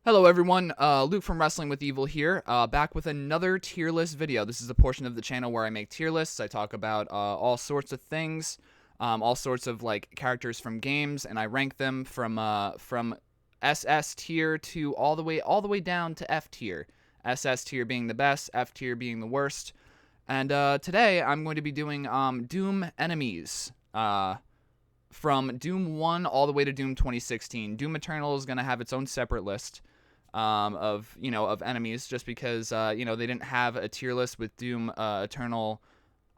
Hello everyone, Luke from Wrestling with Evil here, back with another tier list video. This is a portion of the channel where I make tier lists. I talk about all sorts of things, all sorts of like characters from games, and I rank them from SS tier to all the way down to F tier. SS tier being the best, F tier being the worst. And today I'm going to be doing Doom enemies. From Doom 1 all the way to Doom 2016. Doom Eternal is going to have its own separate list of enemies, just because they didn't have a tier list with Doom Eternal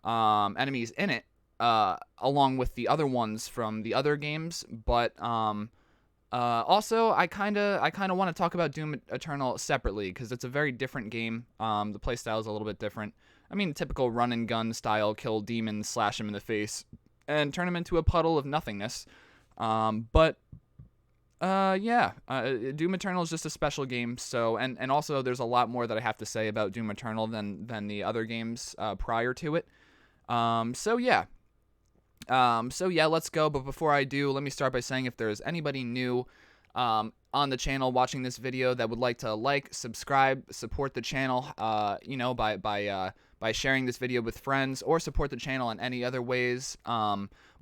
enemies in it, along with the other ones from the other games. But also I kind of want to talk about Doom Eternal separately because it's a very different game. The playstyle is a little bit different. I mean, typical run and gun style, kill demons, slash them in the face, and turn them into a puddle of nothingness. Doom Eternal is just a special game. So, and also there's a lot more that I have to say about Doom Eternal than the other games prior to it. Let's go. But before I do, let me start by saying if there's anybody new on the channel watching this video that would like to subscribe, support the channel, by sharing this video with friends, or support the channel in any other ways.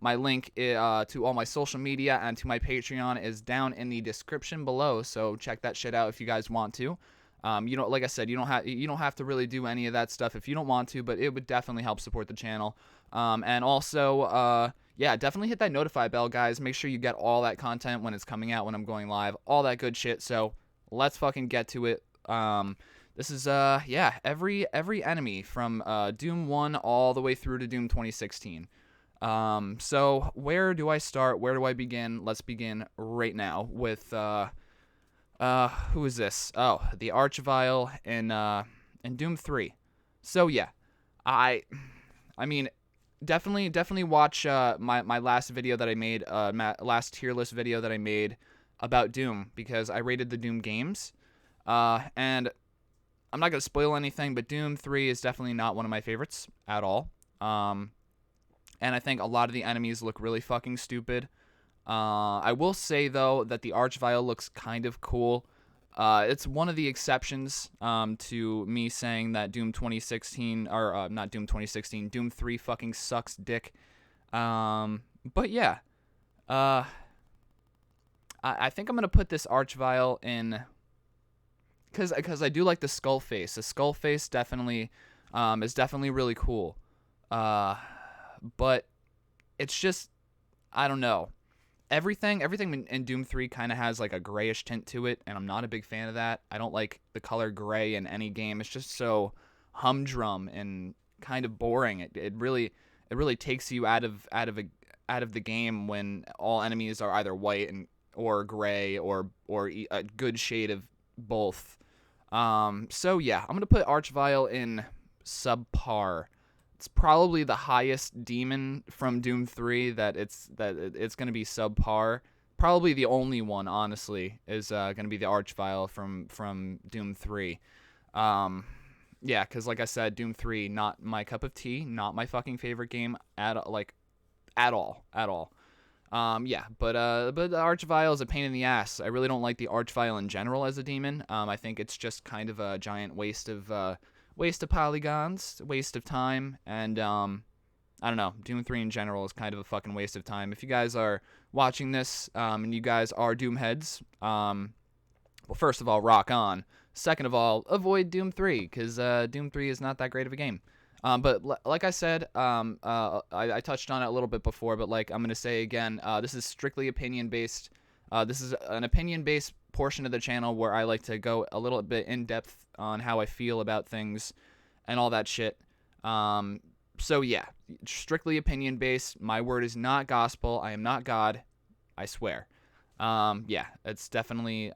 My link to all my social media and to my Patreon is down in the description below, so check that shit out if you guys want to. Like I said, you don't have to really do any of that stuff if you don't want to, but it would definitely help support the channel. And also, definitely hit that notify bell, guys. Make sure you get all that content when it's coming out, when I'm going live, all that good shit. So let's fucking get to it. This is every enemy from Doom 1 all the way through to Doom 2016. So where do I start? Where do I begin? Let's begin right now with who is this? Oh, the Archvile in Doom 3. So yeah, I mean, definitely watch my last video that I made, last tier list video that I made about Doom, because I rated the Doom games, and I'm not gonna spoil anything, but Doom 3 is definitely not one of my favorites at all. And I think a lot of the enemies look really fucking stupid. I will say, though, that the Archvile looks kind of cool. It's one of the exceptions to me saying that Doom 2016, or not Doom 2016, Doom 3 fucking sucks dick. But yeah, I think I'm going to put this Archvile in, because I do like the skull face. The skull face definitely is definitely really cool. But it's just, I don't know. Everything in Doom 3 kind of has like a grayish tint to it, and I'm not a big fan of that. I don't like the color gray in any game. It's just so humdrum and kind of boring. It really takes you out of the game when all enemies are either white or gray or a good shade of both. So yeah, I'm gonna put Archvile in subpar. It's probably the highest demon from Doom 3 that it's going to be subpar. Probably the only one, honestly, is going to be the Archvile from Doom 3. Because like I said, Doom 3, not my cup of tea, not my fucking favorite game at all. But the Archvile is a pain in the ass. I really don't like the Archvile in general as a demon. I think it's just kind of a giant waste of polygons, waste of time, and I don't know, Doom 3 in general is kind of a fucking waste of time. If you guys are watching this, and you guys are Doom heads, well, first of all, rock on. Second of all, avoid Doom 3, because Doom 3 is not that great of a game. But like I said, I touched on it a little bit before, but like I'm going to say again, this is strictly opinion-based. This is an opinion-based portion of the channel where I like to go a little bit in depth on how I feel about things and all that shit. So yeah, strictly opinion based. My word is not gospel. I am not God. I swear. It's definitely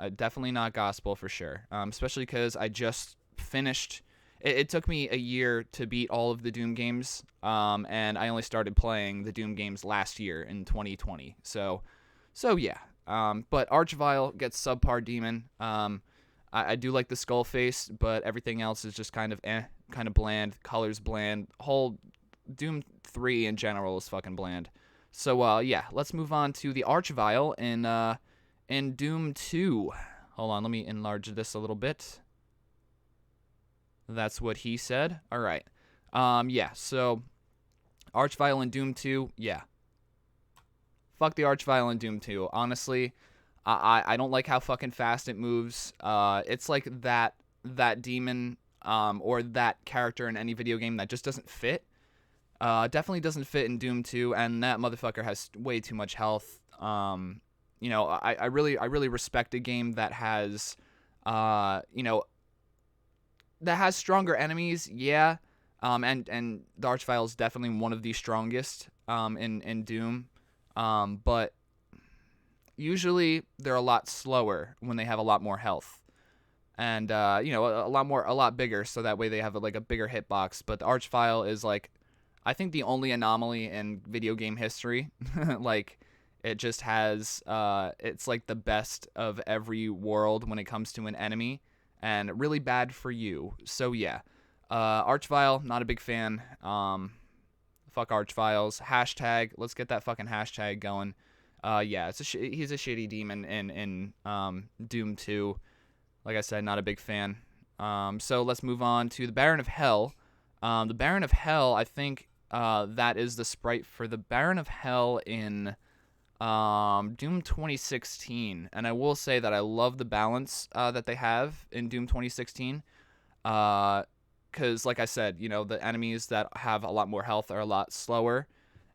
not gospel for sure. Especially because I just finished. It took me a year to beat all of the Doom games. And I only started playing the Doom games last year in 2020. So yeah. But Archvile gets subpar demon. I do like the skull face, but everything else is just kind of kind of bland. Color's bland. Whole Doom 3 in general is fucking bland. So let's move on to the Archvile in Doom 2. Hold on, let me enlarge this a little bit. That's what he said. All right. Yeah, so Archvile in Doom 2, yeah. Fuck the Archvile in Doom 2. Honestly, I don't like how fucking fast it moves. It's like that demon or that character in any video game that just doesn't fit. Definitely doesn't fit in Doom 2, and that motherfucker has way too much health. You know, I really respect a game that has, you know, that has stronger enemies, yeah. And the Archvile is definitely one of the strongest in Doom. But usually they're a lot slower when they have a lot more health. And you know, a lot bigger, so that way they have like a bigger hitbox. But the Archvile is like, I think, the only anomaly in video game history. Like, it just has, it's like the best of every world when it comes to an enemy, and really bad for you. So yeah, Archvile, not a big fan. Fuck Archviles. Hashtag, let's get that fucking hashtag going. Yeah, he's a shitty demon in Doom 2. Like I said, not a big fan. So let's move on to the Baron of Hell. The Baron of Hell, I think that is the sprite for the Baron of Hell in Doom 2016. And I will say that I love the balance that they have in Doom 2016. Because, like I said, you know, the enemies that have a lot more health are a lot slower.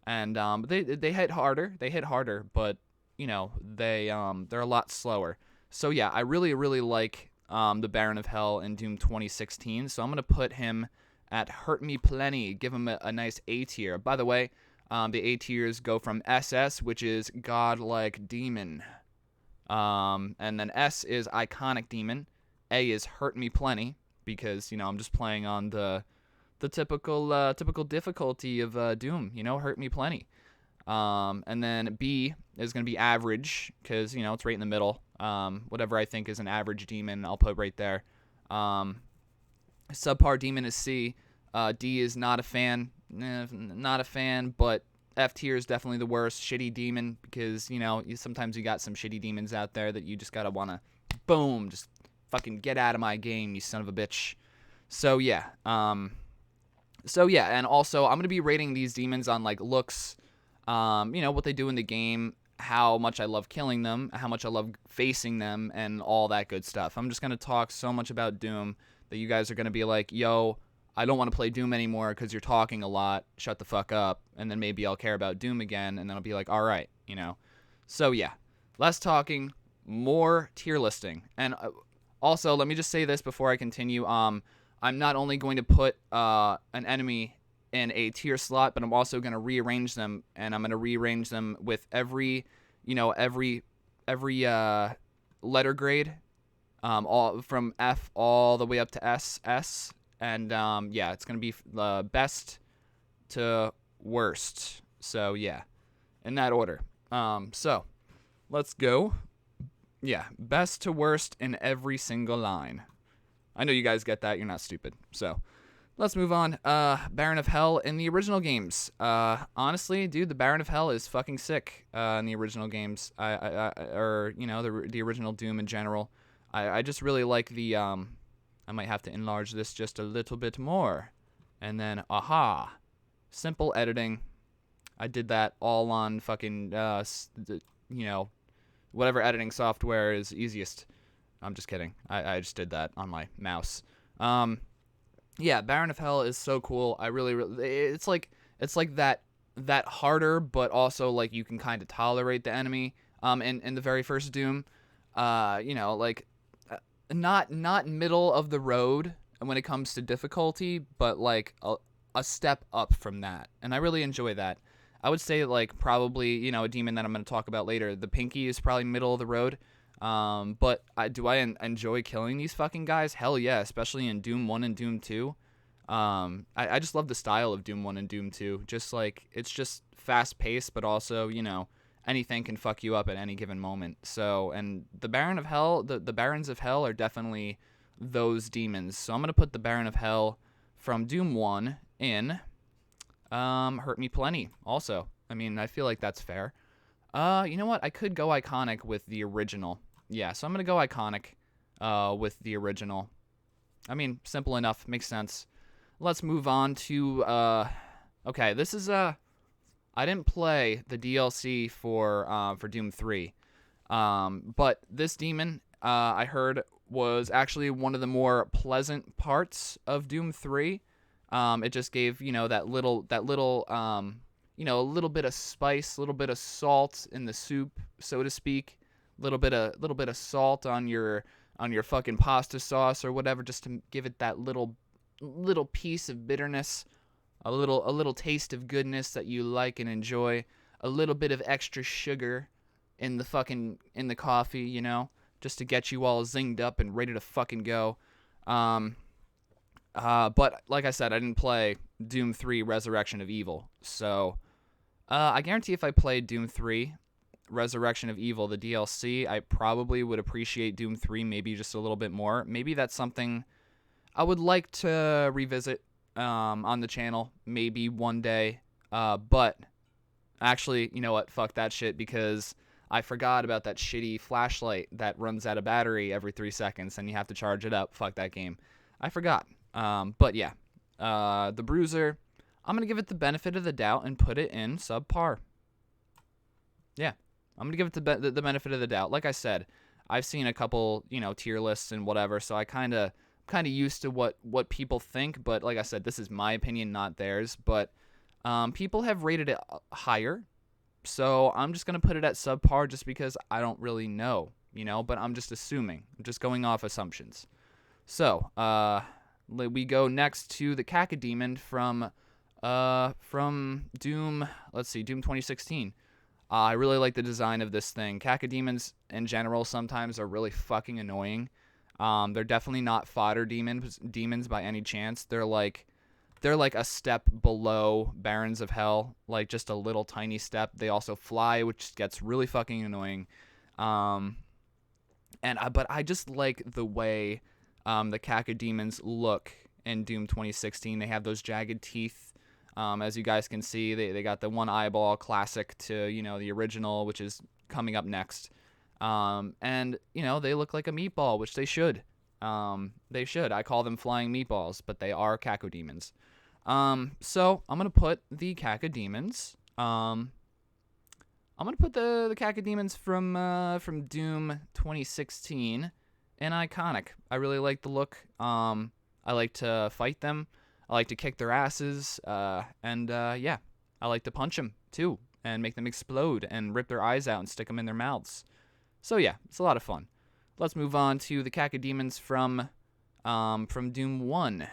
And they hit harder. They hit harder, but, you know, they're a lot slower. So yeah, I really like the Baron of Hell in Doom 2016. So I'm going to put him at Hurt Me Plenty. Give him a nice A tier. By the way, the A tiers go from SS, which is Godlike Demon. And then S is Iconic Demon. A is Hurt Me Plenty, because, you know, I'm just playing on the typical difficulty of Doom. You know, Hurt Me Plenty. And then B is going to be Average, because, you know, it's right in the middle. Whatever I think is an average demon, I'll put right there. Subpar demon is C. D is not a fan. Not a fan, but F tier is definitely the worst. Shitty demon, because, you know, sometimes you got some shitty demons out there that you just gotta wanna, boom, just fucking get out of my game, you son of a bitch. So yeah, and also I'm gonna be rating these demons on like looks, you know, what they do in the game, how much I love killing them, how much I love facing them, and all that good stuff. I'm just gonna talk so much about Doom that you guys are gonna be like, yo, I don't want to play Doom anymore because you're talking a lot. Shut the fuck up. And then maybe I'll care about Doom again, and then I'll be like, all right, you know. So yeah, less talking, more tier listing. And also, let me just say this before I continue. I'm not only going to put an enemy in a tier slot, but I'm also going to rearrange them, and I'm going to rearrange them with every letter grade, all from F all the way up to S. And, yeah, it's going to be best to worst. So, yeah, in that order. So, let's go. Yeah, best to worst in every single line. I know you guys get that. You're not stupid. So, let's move on. Baron of Hell in the original games. Honestly, dude, the Baron of Hell is fucking sick in the original games. Or, you know, the original Doom in general. I just really like the... I might have to enlarge this just a little bit more. And then, aha. Simple editing. I did that all on fucking, you know, whatever editing software is easiest. I'm just kidding. I just did that on my mouse. Yeah, Baron of Hell is so cool. I really it's like that harder, but also like you can kind of tolerate the enemy. In the very first Doom, you know, like, not middle of the road when it comes to difficulty, but like a step up from that, and I really enjoy that. I would say, like, probably, you know, a demon that I'm going to talk about later, the Pinky, is probably middle of the road. But do I enjoy killing these fucking guys? Hell yeah, especially in Doom 1 and Doom 2. I just love the style of Doom 1 and Doom 2. Just like, it's just fast paced, but also, you know, anything can fuck you up at any given moment. So, and the Baron of Hell, the Barons of Hell are definitely those demons. So I'm going to put the Baron of Hell from Doom 1 in Hurt Me Plenty also. I mean, I feel like that's fair. You know what? I could go iconic with the original. yeah, so I'm going to go iconic with the original. I mean, simple enough. Makes sense. Let's move on to, okay, this is, I didn't play the DLC for Doom 3. But this demon, I heard, was actually one of the more pleasant parts of Doom 3. It just gave, that little, a little bit of spice, a little bit of salt in the soup, so to speak. Little bit of salt on your fucking pasta sauce or whatever, just to give it that little piece of bitterness, a little taste of goodness that you like and enjoy, a little bit of extra sugar in the coffee, just to get you all zinged up and ready to fucking go. But like I said, I didn't play Doom 3 Resurrection of Evil, so I guarantee if I played Doom 3 Resurrection of Evil, the DLC, I probably would appreciate Doom 3 maybe just a little bit more. Maybe that's something I would like to revisit on the channel maybe one day. But actually, you know what? Fuck that shit, because I forgot about that shitty flashlight that runs out of battery every 3 seconds and you have to charge it up. Fuck that game. I forgot. But yeah, the Bruiser, I'm going to give it the benefit of the doubt and put it in subpar. Yeah, I'm going to give it the benefit of the doubt. Like I said, I've seen a couple, tier lists and whatever, so I kind of used to what people think, but like I said, this is my opinion, not theirs. But people have rated it higher, so I'm just going to put it at subpar just because I don't really know, but I'm just assuming. I'm just going off assumptions. So, we go next to the Cacodemon from Doom, Doom 2016. I really like the design of this thing. Cacodemons in general sometimes are really fucking annoying. They're definitely not fodder demons by any chance. They're like a step below Barons of Hell, like just a little tiny step. They also fly, which gets really fucking annoying. But I just like the way the Cacodemons look in Doom 2016. They have those jagged teeth. As you guys can see, they got the one eyeball, classic to, the original, which is coming up next. And, they look like a meatball, which they should. They should. I call them flying meatballs, but they are Cacodemons. So I'm going to put the Cacodemons. I'm going to put the Cacodemons from Doom 2016 in iconic. I really like the look. I like to fight them. I like to kick their asses, and yeah, I like to punch them, too, and make them explode, and rip their eyes out and stick them in their mouths. So yeah, it's a lot of fun. Let's move on to the Cacodemons from Doom 1.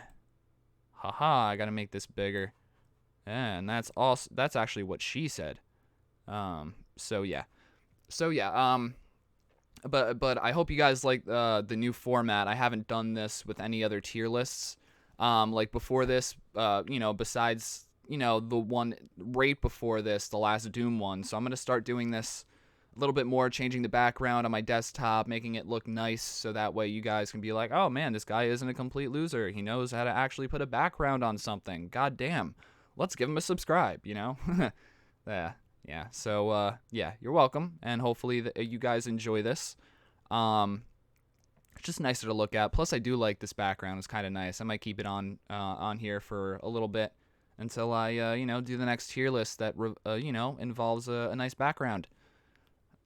Haha, I gotta make this bigger. And that's actually what she said. So yeah. But I hope you guys like the new format. I haven't done this with any other tier lists. Like before this, besides, the one right before this, the last Doom one. So I'm going to start doing this a little bit more, changing the background on my desktop, making it look nice, so that way you guys can be like, oh man, this guy isn't a complete loser. He knows how to actually put a background on something. God damn. Let's give him a subscribe, Yeah. Yeah. So, yeah, you're welcome. And hopefully you guys enjoy this. It's just nicer to look at. Plus, I do like this background. It's kind of nice. I might keep it on here for a little bit until I, do the next tier list that, involves a nice background.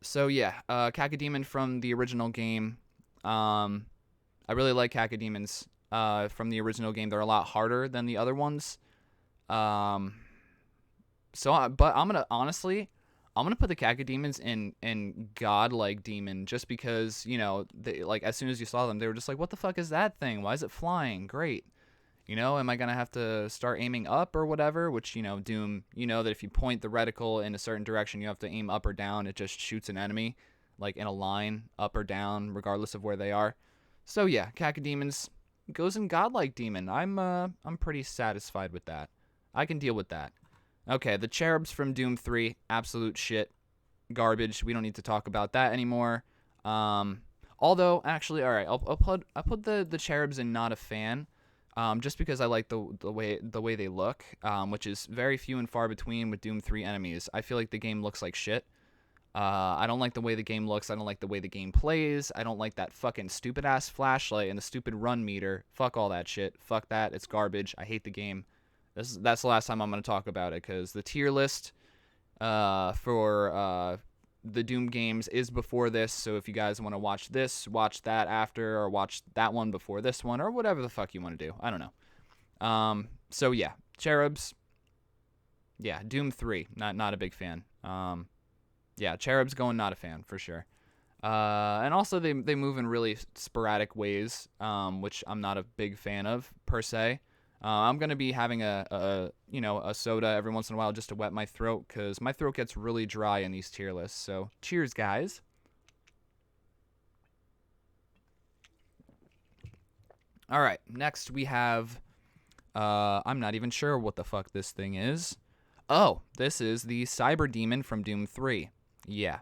So, yeah, Cacodemon from the original game. I really like Cacodemons from the original game. They're a lot harder than the other ones. But I'm going to, honestly, I'm going to put the Cacodemons in godlike demon, just because, they, like, as soon as you saw them, they were just like, what the fuck is that thing? Why is it flying? Great. Am I going to have to start aiming up or whatever? Which, Doom, that if you point the reticle in a certain direction, you have to aim up or down. It just shoots an enemy, like, in a line, up or down, regardless of where they are. So, yeah, Cacodemons goes in godlike demon. I'm pretty satisfied with that. I can deal with that. Okay, the cherubs from Doom 3, absolute shit. Garbage. We don't need to talk about that anymore. Although, actually, alright, I'll put the cherubs in not a fan. Just because I like the way they look, which is very few and far between with Doom 3 enemies. I feel like the game looks like shit. I don't like the way the game looks. I don't like the way the game plays. I don't like that fucking stupid-ass flashlight and the stupid run meter. Fuck all that shit. Fuck that. It's garbage. I hate the game. That's the last time I'm going to talk about it, because the tier list for the Doom games is before this, so if you guys want to watch this, watch that after, or watch that one before this one, or whatever the fuck you want to do. I don't know. So yeah, Cherubs. Yeah, Doom 3. Not a big fan. Yeah, Cherubs going not a fan for sure. And also they move in really sporadic ways, which I'm not a big fan of per se. I'm gonna be having a soda every once in a while just to wet my throat, because my throat gets really dry in these tier lists. So cheers, guys. All right, next we have. I'm not even sure what the fuck this thing is. Oh, this is the Cyber Demon from Doom 3. Yeah.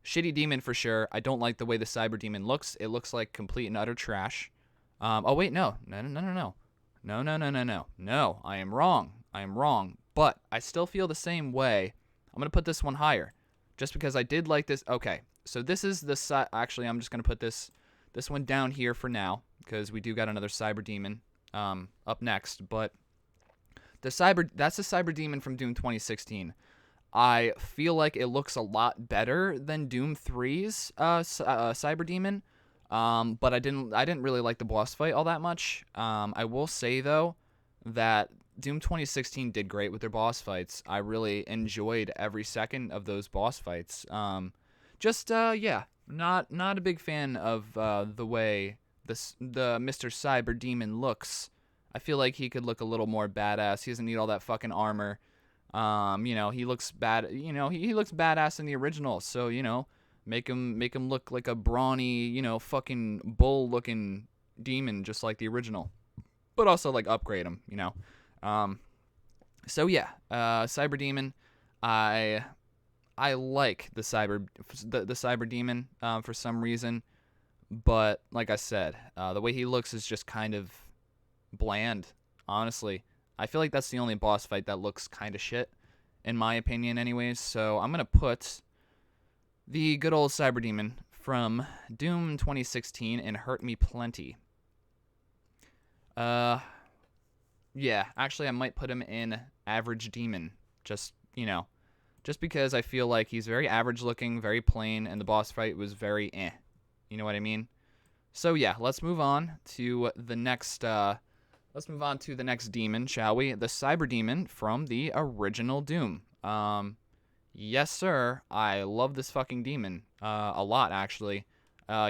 Shitty demon for sure. I don't like the way the Cyber Demon looks. It looks like complete and utter trash. Oh, wait, no. No, I am wrong. But I still feel the same way. I'm going to put this one higher, just because I did like this. Okay, so this is the... Actually, I'm just going to put this one down here for now, because we do got another Cyber Demon up next. But that's the Cyber Demon from Doom 2016. I feel like it looks a lot better than Doom 3's Cyber Demon, but I didn't really like the boss fight all that much. I will say though that Doom 2016 did great with their boss fights. I really enjoyed every second of those boss fights. Yeah, not a big fan of the way the Mr. Cyber Demon looks. I feel like he could look a little more badass. He doesn't need all that fucking armor. He looks bad. He looks badass in the original. So make him look like a brawny, fucking bull-looking demon, just like the original. But also like upgrade him. So yeah, Cyber Demon. I like the Cyber Demon for some reason, but like I said, the way he looks is just kind of bland. Honestly. I feel like that's the only boss fight that looks kind of shit, in my opinion anyways, so I'm going to put the good old Cyber Demon from Doom 2016 in Hurt Me Plenty. Yeah, actually I might put him in Average Demon, just because I feel like he's very average looking, very plain, and the boss fight was very eh. You know what I mean? So yeah, let's move on to the next... Let's move on to the next demon, shall we? The Cyber Demon from the original Doom. Yes, sir. I love this fucking demon. A lot, actually.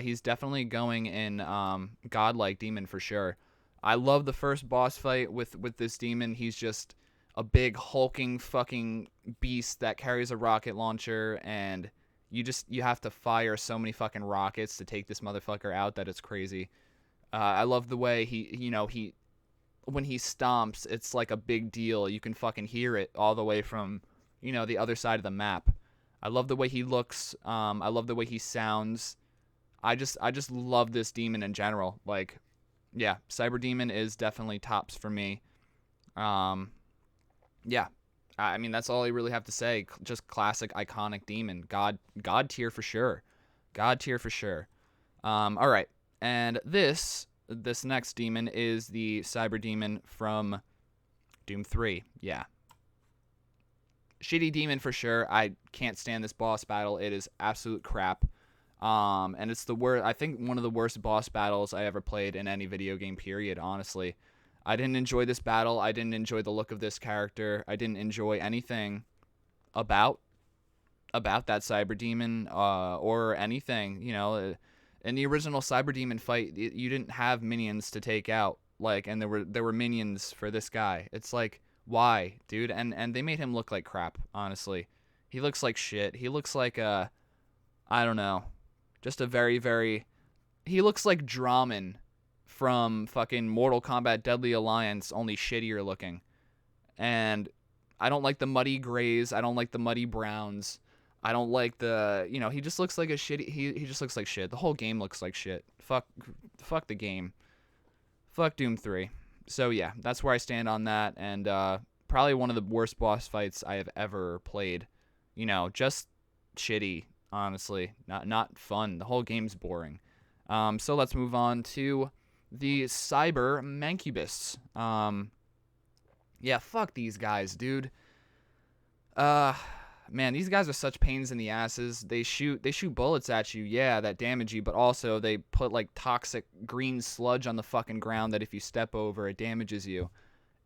He's definitely going in godlike demon for sure. I love the first boss fight with this demon. He's just a big hulking fucking beast that carries a rocket launcher, and you have to fire so many fucking rockets to take this motherfucker out that it's crazy. I love the way he when he stomps, it's like a big deal. You can fucking hear it all the way from, the other side of the map. I love the way he looks. I love the way he sounds. I just love this demon in general. Like, yeah, Cyber Demon is definitely tops for me. Yeah. I mean, that's all I really have to say. Just classic, iconic demon. God tier for sure. God tier for sure. All right. And this next demon is the Cyber Demon from Doom 3. Yeah. Shitty demon for sure. I can't stand this boss battle. It is absolute crap. And it's I think one of the worst boss battles I ever played in any video game, period, honestly. I didn't enjoy this battle. I didn't enjoy the look of this character. I didn't enjoy anything about that Cyber Demon or anything, In the original Cyber Demon fight, you didn't have minions to take out, and there were minions for this guy. It's like, why, dude? And they made him look like crap, honestly. He looks like shit. He looks like I don't know, just a very, very... He looks like Draman from fucking Mortal Kombat Deadly Alliance, only shittier looking. And I don't like the muddy grays. I don't like the muddy browns. I don't like the, he just looks like a shitty, he just looks like shit. The whole game looks like shit. Fuck the game. Fuck Doom 3. So yeah, that's where I stand on that, and probably one of the worst boss fights I have ever played. Just shitty, honestly. Not fun. The whole game's boring. So let's move on to the Cyber Mancubus. Yeah, fuck these guys, dude. Man, these guys are such pains in the asses. They shoot bullets at you, yeah, that damage you, but also they put like toxic green sludge on the fucking ground that if you step over, it damages you.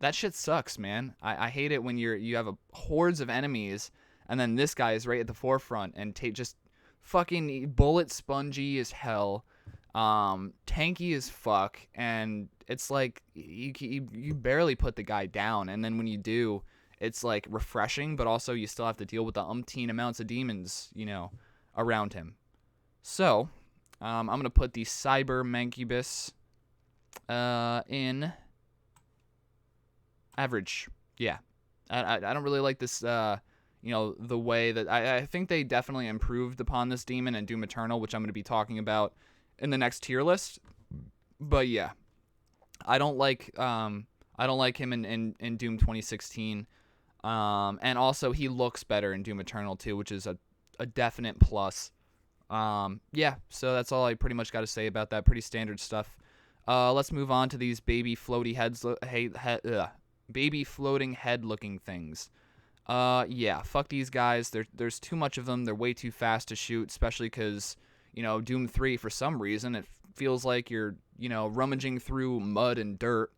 That shit sucks, man. I hate it when you have hordes of enemies, and then this guy is right at the forefront and just fucking bullet spongy as hell, tanky as fuck, and it's like you barely put the guy down, and then when you do, it's like refreshing, but also you still have to deal with the umpteen amounts of demons, around him. So, I'm gonna put the Cyber Mancubus in average. Yeah, I don't really like this. The way that I think they definitely improved upon this demon in Doom Eternal, which I'm going to be talking about in the next tier list. But yeah, I don't like him in Doom 2016. And also he looks better in Doom Eternal too, which is a definite plus. Yeah, so that's all I pretty much got to say about that. Pretty standard stuff. Let's move on to these baby floaty heads. Baby floating head looking things. Yeah, fuck these guys. There's too much of them. They're way too fast to shoot, especially because, Doom 3, for some reason, it feels like you're, rummaging through mud and dirt,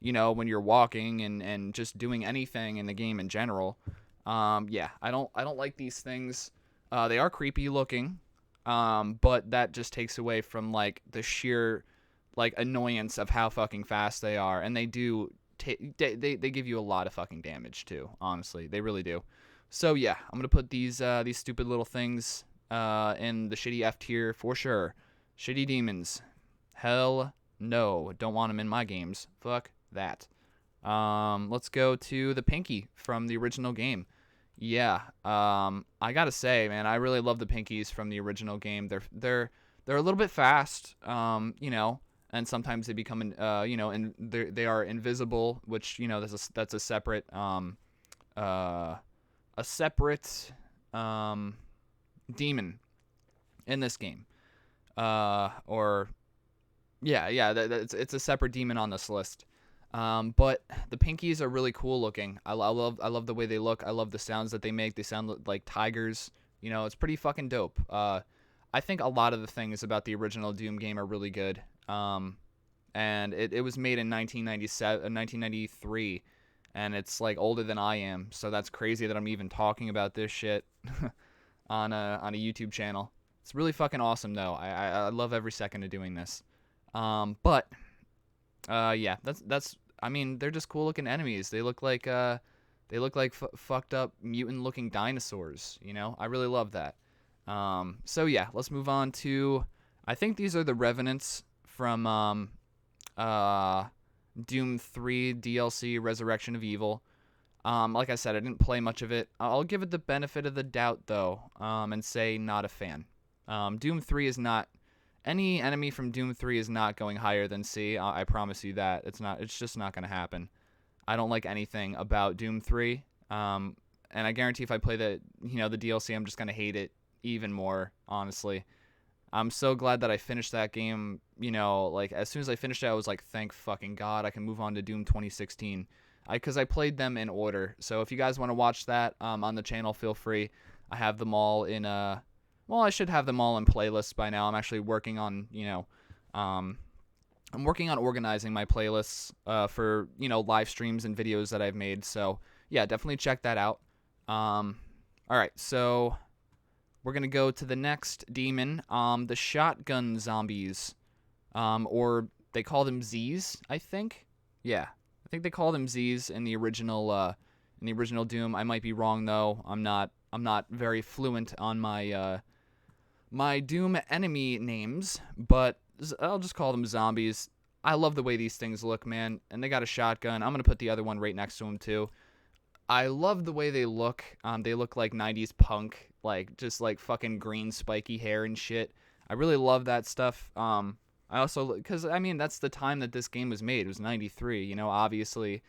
when you're walking and just doing anything in the game in general. Yeah, I don't like these things. They are creepy looking, but that just takes away from, like, the sheer, like, annoyance of how fucking fast they are, and they do... They give you a lot of fucking damage too, honestly. They really do. So yeah, I'm gonna put these stupid little things in the shitty F tier for sure. Shitty demons. Hell no. Don't want them in my games. Fuck that. Let's go to the Pinky from the original game. Yeah. I gotta say, man, I really love the Pinkies from the original game. They're a little bit fast. And sometimes they become, and they are invisible, which, that's a separate, demon in this game. It's a separate demon on this list. But the Pinkies are really cool looking. I love the way they look. I love the sounds that they make. They sound like tigers. It's pretty fucking dope. I think a lot of the things about the original Doom game are really good. And it was made in 1993, and it's like older than I am, so that's crazy that I'm even talking about this shit on a YouTube channel. It's really fucking awesome though. I love every second of doing this. Yeah, that's I mean, they're just cool looking enemies. They look like fucked up mutant looking dinosaurs. I really love that. So yeah, let's move on to, I think these are the Revenants from Doom 3 DLC Resurrection of Evil. Like I said, I didn't play much of it. I'll give it the benefit of the doubt though, and say not a fan. Doom 3 is not, any enemy from Doom 3 is not going higher than C. I promise you that. It's just not going to happen. I don't like anything about Doom 3. And I guarantee if I play the DLC, I'm just going to hate it even more, honestly. I'm so glad that I finished that game. Like, as soon as I finished it, I was like, thank fucking God, I can move on to Doom 2016. Because I played them in order. So if you guys want to watch that on the channel, feel free. I have them all in I should have them all in playlists by now. I'm actually working on, I'm working on organizing my playlists for, live streams and videos that I've made. So, yeah, definitely check that out. All right, so we're going to go to the next demon, the shotgun zombies, or they call them Z's, I think. Yeah, I think they call them Z's in the original Doom. I might be wrong though. I'm not very fluent on my my Doom enemy names, but I'll just call them zombies. I love the way these things look, man, and they got a shotgun. I'm going to put the other one right next to them too. I love the way they look. They look like 90s punk, like just like fucking green spiky hair and shit. I really love that stuff. I also, because I mean, that's the time that this game was made. It was 93. Obviously,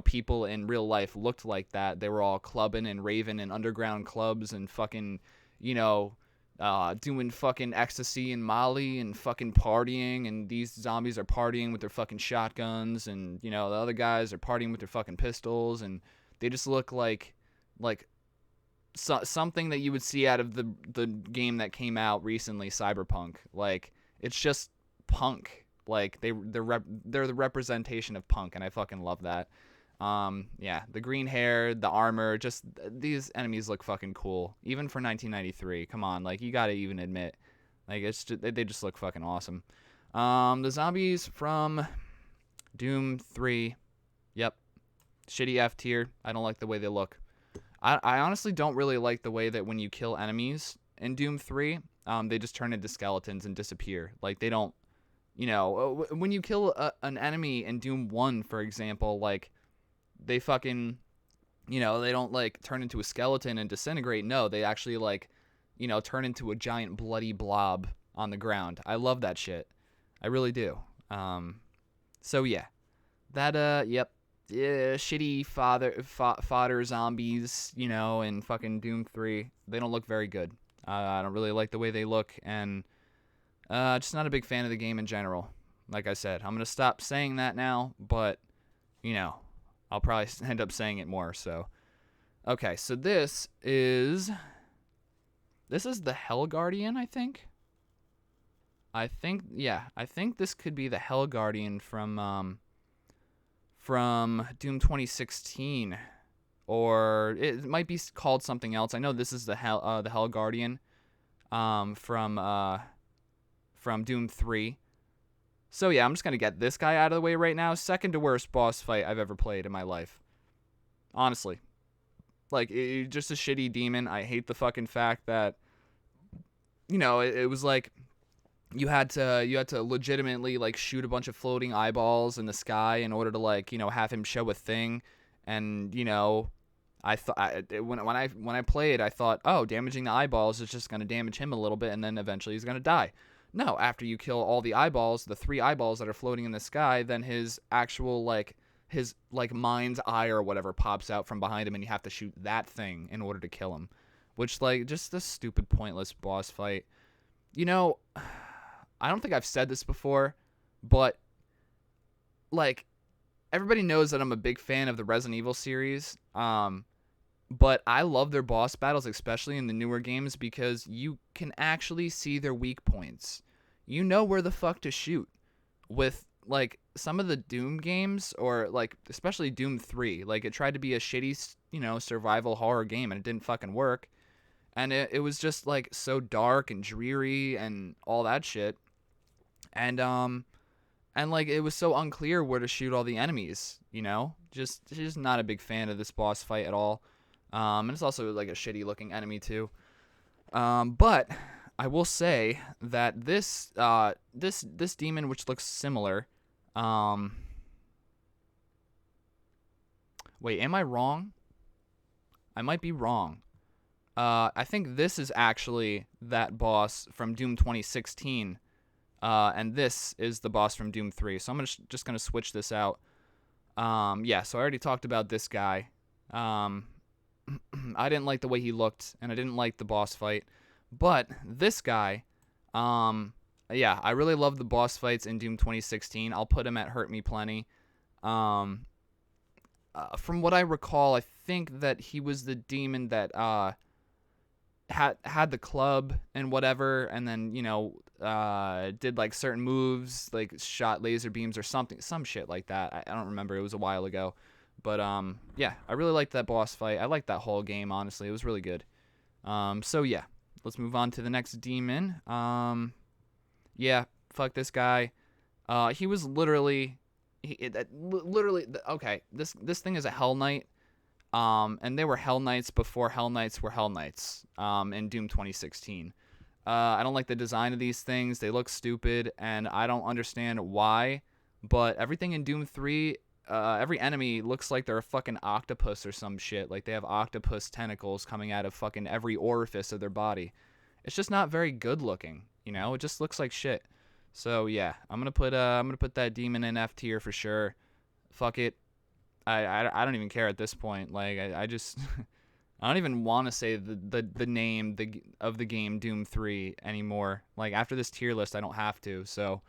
people in real life looked like that. They were all clubbing and raving in underground clubs and fucking, you know, doing fucking ecstasy in Mali and fucking partying, and these zombies are partying with their fucking shotguns, and the other guys are partying with their fucking pistols, and they just look like something that you would see out of the game that came out recently, Cyberpunk. Like, it's just punk. Like, they're the representation of punk, and I fucking love that. Yeah, the green hair, the armor, just these enemies look fucking cool, even for 1993. Come on, like, you gotta even admit, like, they just look fucking awesome. The zombies from Doom 3, yep, shitty F tier. I don't like the way they look. I honestly don't really like the way that when you kill enemies in Doom 3, they just turn into skeletons and disappear. Like, they don't, when you kill an enemy in Doom 1, for example, like, they fucking, they don't, like, turn into a skeleton and disintegrate. No, they actually, like, turn into a giant bloody blob on the ground. I love that shit. I really do. So, yeah. That, yep. Yeah, shitty fodder zombies, in fucking Doom 3. They don't look very good. I don't really like the way they look, and just not a big fan of the game in general. Like I said, I'm going to stop saying that now, but, I'll probably end up saying it more, so. Okay, so this is the Hell Guardian, I think. I think this could be the Hell Guardian from Doom 2016, or it might be called something else. I know this is the Hell Guardian from Doom 3. So yeah, I'm just gonna get this guy out of the way right now. Second to worst boss fight I've ever played in my life. Honestly, like, just a shitty demon. I hate the fucking fact that it was like you had to legitimately, like, shoot a bunch of floating eyeballs in the sky in order to, like, have him show a thing. And I thought, when I played, I thought, oh, damaging the eyeballs is just gonna damage him a little bit, and then eventually he's gonna die. No, after you kill all the eyeballs, the 3 eyeballs that are floating in the sky, then his actual, his mind's eye or whatever pops out from behind him, and you have to shoot that thing in order to kill him. Which, like, just a stupid, pointless boss fight. I don't think I've said this before, but, like, everybody knows that I'm a big fan of the Resident Evil series, but I love their boss battles, especially in the newer games, because you can actually see their weak points. You know where the fuck to shoot. With, like, some of the Doom games, or, like, especially Doom 3, like, it tried to be a shitty, survival horror game, and it didn't fucking work. And it was just, like, so dark and dreary and all that shit. And like, it was so unclear where to shoot all the enemies, Just not a big fan of this boss fight at all. And it's also, like, a shitty looking enemy too. But I will say that this demon, which looks similar, wait, am I wrong? I might be wrong. I think this is actually that boss from Doom 2016. And this is the boss from Doom 3. So I'm just gonna switch this out. Yeah, so I already talked about this guy. I didn't like the way he looked, and I didn't like the boss fight. But this guy, yeah, I really love the boss fights in Doom 2016. I'll put him at Hurt Me Plenty. From what I recall, I think that he was the demon that had the club and whatever, and then did, like, certain moves, like shot laser beams or something, some shit like that. I don't remember. It was a while ago. But yeah, I really liked that boss fight. I liked that whole game, honestly. It was really good. So yeah, let's move on to the next demon. Yeah, fuck this guy. He was literally okay. This thing is a Hell Knight. And they were Hell Knights before Hell Knights were Hell Knights. In Doom 2016. I don't like the design of these things. They look stupid, and I don't understand why. But everything in Doom 3, every enemy looks like they're a fucking octopus or some shit. Like, they have octopus tentacles coming out of fucking every orifice of their body. It's just not very good looking, It just looks like shit. So yeah, I'm gonna put that demon in F tier for sure. Fuck it. I don't even care at this point. Like, I just I don't even want to say the name of the game Doom 3 anymore. Like, after this tier list, I don't have to, so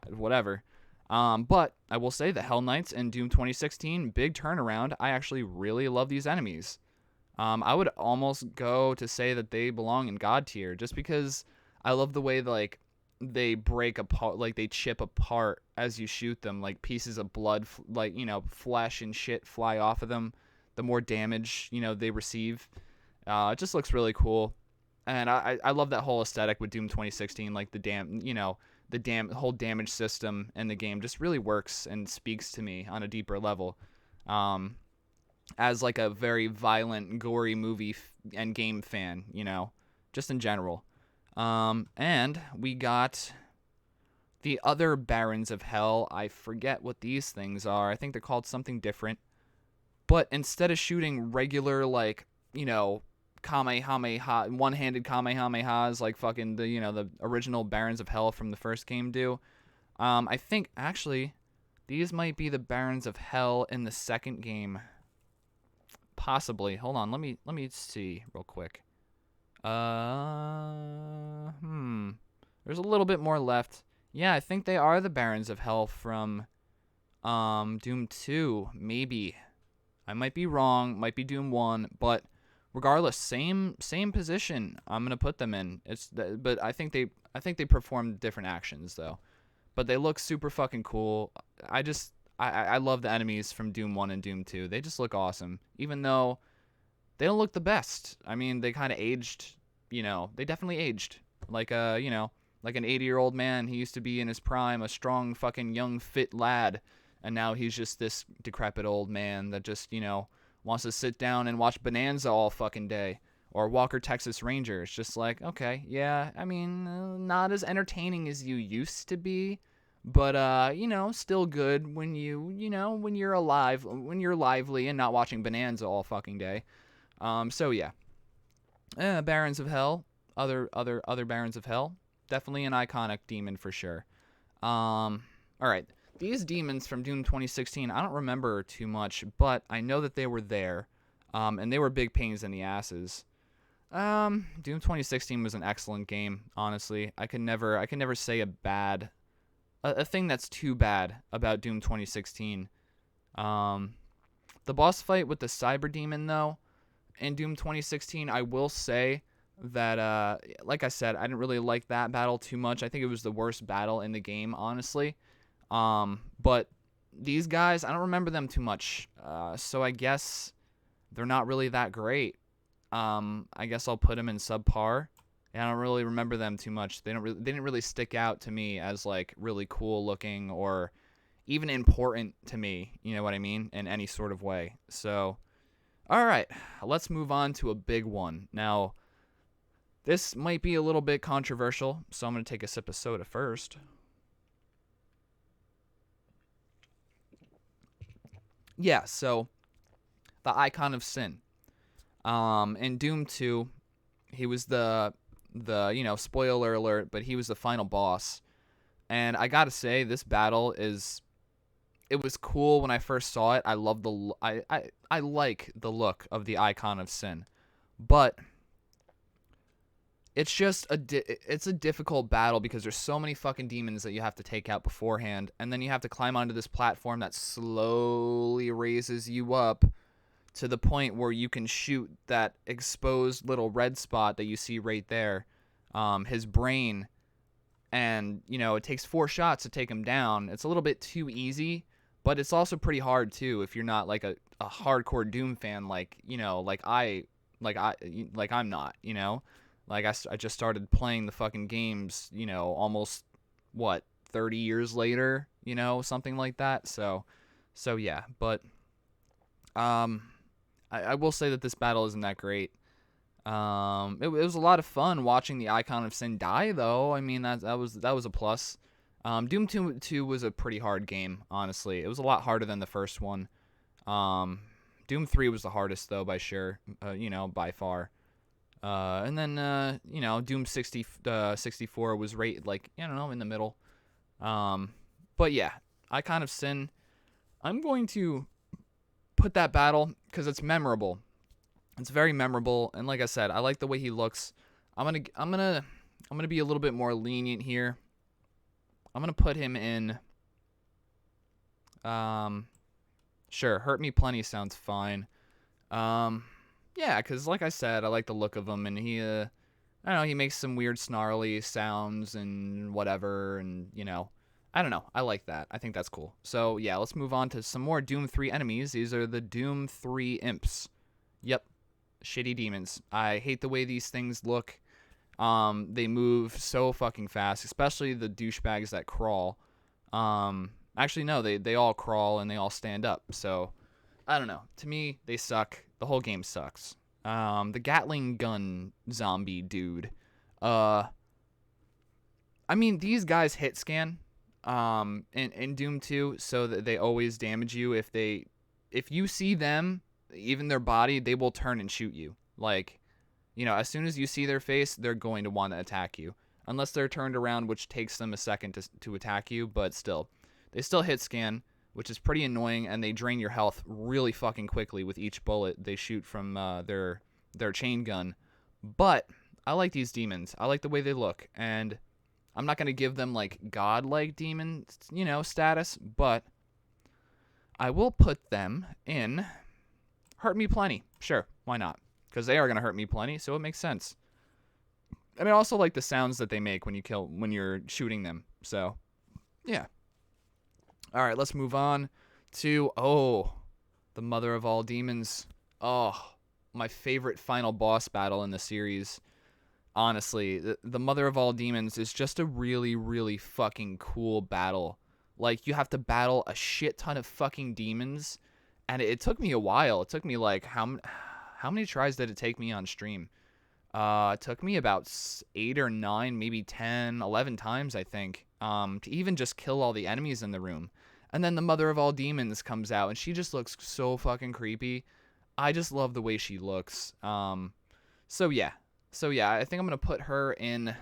whatever. But I will say the Hell Knights in Doom 2016, big turnaround. I actually really love these enemies. I would almost go to say that they belong in God tier, just because I love the way like they break apart, like they chip apart as you shoot them, like pieces of blood, like, you know, flesh and shit fly off of them. The more damage, you know, they receive, it just looks really cool. And I love that whole aesthetic with Doom 2016, like the whole damage system in the game just really works and speaks to me on a deeper level. As like a very violent, gory movie and game fan, you know, just in general. And we got the other Barons of Hell. I forget what these things are. I think they're called something different. But instead of shooting regular, like, you know, Kamehameha, one-handed Kamehamehas like fucking the original Barons of Hell from the first game do, I think actually these might be the Barons of Hell in the second game. Possibly. Hold on, let me see real quick. There's a little bit more left. Yeah, I think they are the Barons of Hell from Doom 2, maybe. I might be wrong, might be Doom 1, but regardless, same position I'm going to put them in. But I think they perform different actions though. But they look super fucking cool. I love the enemies from Doom 1 and Doom 2. They just look awesome, even though they don't look the best. I mean, they kind of aged, you know, they definitely aged. Like like an 80-year-old man. He used to be in his prime, a strong fucking young fit lad, and now he's just this decrepit old man that just, you know, wants to sit down and watch Bonanza all fucking day. Or Walker Texas Ranger. It's just like, okay, yeah, I mean, not as entertaining as you used to be, but you know, still good when when you're alive, when you're lively and not watching Bonanza all fucking day. So yeah, Barons of Hell, other Barons of Hell, definitely an iconic demon for sure. All right, these demons from Doom 2016, I don't remember too much, but I know that they were there, and they were big pains in the asses. Doom 2016 was an excellent game, honestly. I can never say a thing that's too bad about Doom 2016. The boss fight with the Cyber Demon, though, in Doom 2016, I will say that, like I said, I didn't really like that battle too much. I think it was the worst battle in the game, honestly. But these guys, I don't remember them too much, so I guess they're not really that great. I guess I'll put them in subpar. I don't really remember them too much. They didn't really stick out to me as like really cool looking or even important to me. You know what I mean? In any sort of way. So, all right, let's move on to a big one. Now, this might be a little bit controversial, so I'm gonna take a sip of soda first. Yeah. So, the Icon of Sin. In Doom 2, he was the spoiler alert, but he was the final boss. And I gotta say, this battle it was cool when I first saw it. I love I like the look of the Icon of Sin, but it's just it's a difficult battle because there's so many fucking demons that you have to take out beforehand, and then you have to climb onto this platform that slowly raises you up to the point where you can shoot that exposed little red spot that you see right there, his brain, and, you know, it takes 4 shots to take him down. It's a little bit too easy, but it's also pretty hard, too, if you're not, like, a hardcore Doom fan, like, you know, like I'm not, you know? Like, I just started playing the fucking games, you know, almost, 30 years later, you know, something like that, so yeah, but, I will say that this battle isn't that great. It was a lot of fun watching the Icon of Sin die, though. I mean, that was a plus. Doom 2 was a pretty hard game, honestly. It was a lot harder than the first one. Doom 3 was the hardest, though, by far. And then, Doom 64 was right, like, I don't know, in the middle. But yeah, Icon of Sin, I'm going to put that battle because it's memorable. It's very memorable, and like I said, I like the way he looks. I'm gonna be a little bit more lenient here. I'm gonna put him in. Um, sure, Hurt Me Plenty sounds fine. Um, yeah, because like I said, I like the look of him, and I don't know, he makes some weird snarly sounds and whatever, and I don't know, I like that. I think that's cool. So yeah, let's move on to some more Doom 3 enemies. These are the Doom 3 imps. Yep, shitty demons. I hate the way these things look. They move so fucking fast, especially the douchebags that crawl. Actually, no, they all crawl and they all stand up. So, I don't know. To me, they suck. The whole game sucks. The Gatling gun zombie dude. I mean, these guys hit scan, in Doom 2, so that they always damage you. If you see them, even their body, they will turn and shoot you. Like, as soon as you see their face, they're going to want to attack you. Unless they're turned around, which takes them a second to attack you, but still. They still hit scan, which is pretty annoying, and they drain your health really fucking quickly with each bullet they shoot from their chain gun. But I like these demons. I like the way they look, and I'm not going to give them, like, godlike demon, status, but I will put them in Hurt Me Plenty. Sure, why not? Because they are going to hurt me plenty, so it makes sense. And I also like the sounds that they make when you're shooting them. So, yeah. All right, let's move on to, the mother of all demons. Oh, my favorite final boss battle in the series. Honestly, the mother of all demons is just a really, really fucking cool battle. Like, you have to battle a shit ton of fucking demons, and it took me a while. It took me, like, how many tries did it take me on stream? It took me about 8 or 9, maybe 10, 11 times, I think, to even just kill all the enemies in the room. And then the mother of all demons comes out, and she just looks so fucking creepy. I just love the way she looks. So yeah, I think I'm gonna put her in.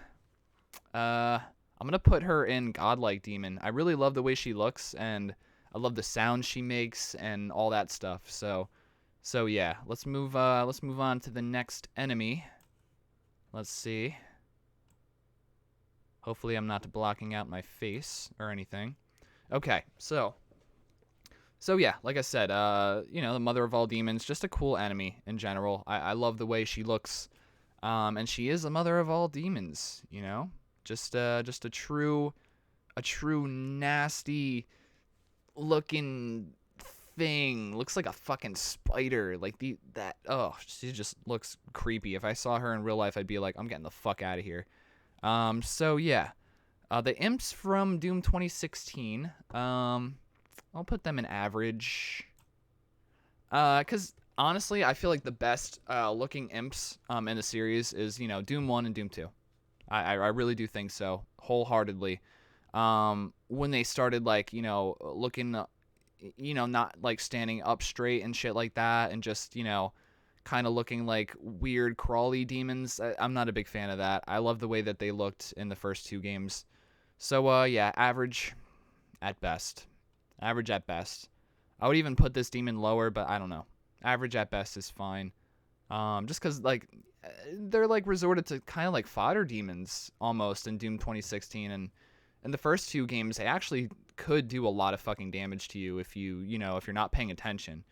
I'm gonna put her in Godlike Demon. I really love the way she looks, and I love the sound she makes and all that stuff. So yeah, let's move on to the next enemy. Let's see. Hopefully I'm not blocking out my face or anything. Okay, so yeah, like I said, the mother of all demons, just a cool enemy in general. I love the way she looks, and she is the mother of all demons. Just a true nasty looking thing. Looks like a fucking spider. Like she just looks creepy. If I saw her in real life, I'd be like, I'm getting the fuck out of here. So yeah, the imps from Doom 2016. I'll put them in average. Cause honestly, I feel like the best looking imps in the series is Doom 1 and Doom 2. I really do think so, wholeheartedly. When they started looking, not like standing up straight and shit like that, and just kind of looking like weird crawly demons. I'm not a big fan of that. I love the way that they looked in the first 2 games. So yeah, average at best. Average at best. I would even put this demon lower, but I don't know. Average at best is fine. Just because they're resorted to kind of like fodder demons almost in Doom 2016, and in the first 2 games they actually could do a lot of fucking damage to you if if you're not paying attention.